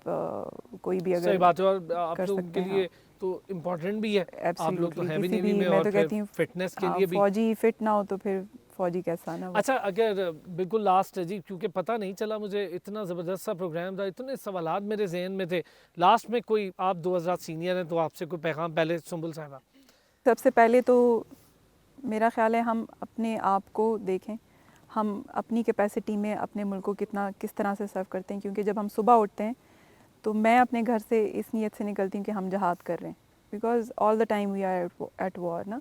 कोई भी सही अगर बात है, और आप कर लोगों सकते के हैं लिए तो इम्पोर्टेंट भी है। आप लोग तो Absolutely, हैं भी किसी नेवी भी में, मैं और तो फिर कहती हूँ फिटनेस के लिए भी। फौजी फिट ना हो तो फिर फौजी कैसा ना वो। अच्छा, अगर बिल्कुल लास्ट है जी, क्योंकि पता नहीं चला मुझे, इतना ज़बरदस्त सा प्रोग्राम था, इतने सवालात मेरे जहन में थे। लास्ट में कोई, आप 2 हज़ार सीनियर हैं तो आपसे कोई पैगाम पहले सुंबुल साहिबा। सबसे पहले तो मेरा ख्याल है हम अपने आप को देखें, हम अपनी कैपेसिटी में अपने मुल्क को किस तरह से सर्व करते हैं। क्योंकि जब हम सुबह उठते हैं तो मैं अपने घर से इस नीयत से निकलती हूँ कि हम जहाद कर रहे हैं, because all the time we are at war ना।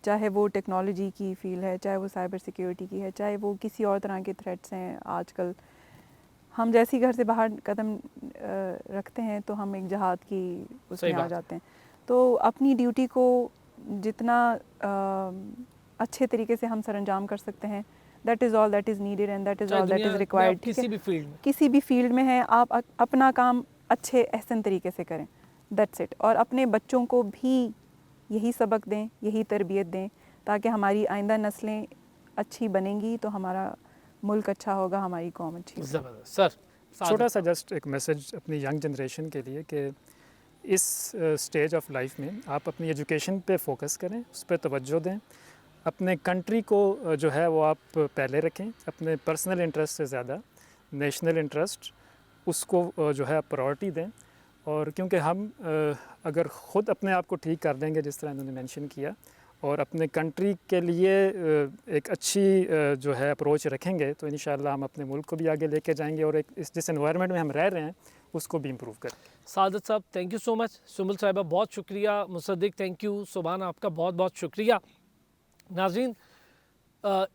चाहे वो टेक्नोलॉजी की फील्ड है, चाहे वो साइबर सिक्योरिटी की है, चाहे वो किसी और तरह के थ्रेट्स हैं। आजकल हम जैसे ही घर से बाहर कदम रखते हैं तो हम एक जहाद की उसमें आ बात। जाते हैं। तो अपनी ड्यूटी को जितना अच्छे तरीके से हम सरअंजाम कर सकते हैं, that is all that is needed and that is चाहे ऑल दैट दुनिया इज़ में रिक्वायर्ड। आप किसी भी फील्ड में। किसी भी फील्ड में है, आप अपना काम अच्छे एहसन तरीके से करें, दैट्स इट। और अपने बच्चों को भी यही सबक दें, यही तरबियत दें, ताकि हमारी आइंदा नस्लें अच्छी बनेंगी तो हमारा मुल्क अच्छा होगा, हमारी कौम अच्छी होगी। ज़बरदस्त सर। छोटा सा जस्ट एक मैसेज अपनी यंग जनरेशन के लिए कि इस स्टेज ऑफ लाइफ में आप अपनी एजुकेशन पे फोकस करें, उस पर तवज्जो दें, अपने कंट्री को जो है वो आप पहले रखें, अपने पर्सनल इंटरेस्ट से ज़्यादा नेशनल इंटरेस्ट उसको जो है प्रायोरिटी दें। और क्योंकि हम अगर ख़ुद अपने आप को ठीक कर देंगे जिस तरह इन्होंने मेंशन किया, और अपने कंट्री के लिए एक अच्छी जो है अप्रोच रखेंगे, तो इंशाल्लाह हम अपने मुल्क को भी आगे लेके जाएंगे और एक जिस एनवायरनमेंट में हम रह रहे हैं उसको भी इम्प्रूव करें। सादत साहब thank you so much. Sumbul साहिबा बहुत शुक्रिया। Mossadegh thank you. सुभान आपका बहुत बहुत शुक्रिया। नाज़रीन,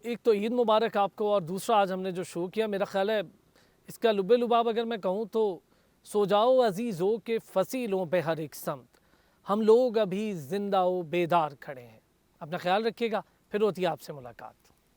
एक तो ईद मुबारक आपको, और दूसरा आज हमने जो शो किया, मेरा ख्याल है इसका लुबे लुबाब अगर मैं कहूँ तो सो जाओ अजीज़ों के फसीलों पे हर एक समत, हम लोग अभी जिंदा व बेदार खड़े हैं। अपना ख्याल रखिएगा, फिर होती है आपसे मुलाकात।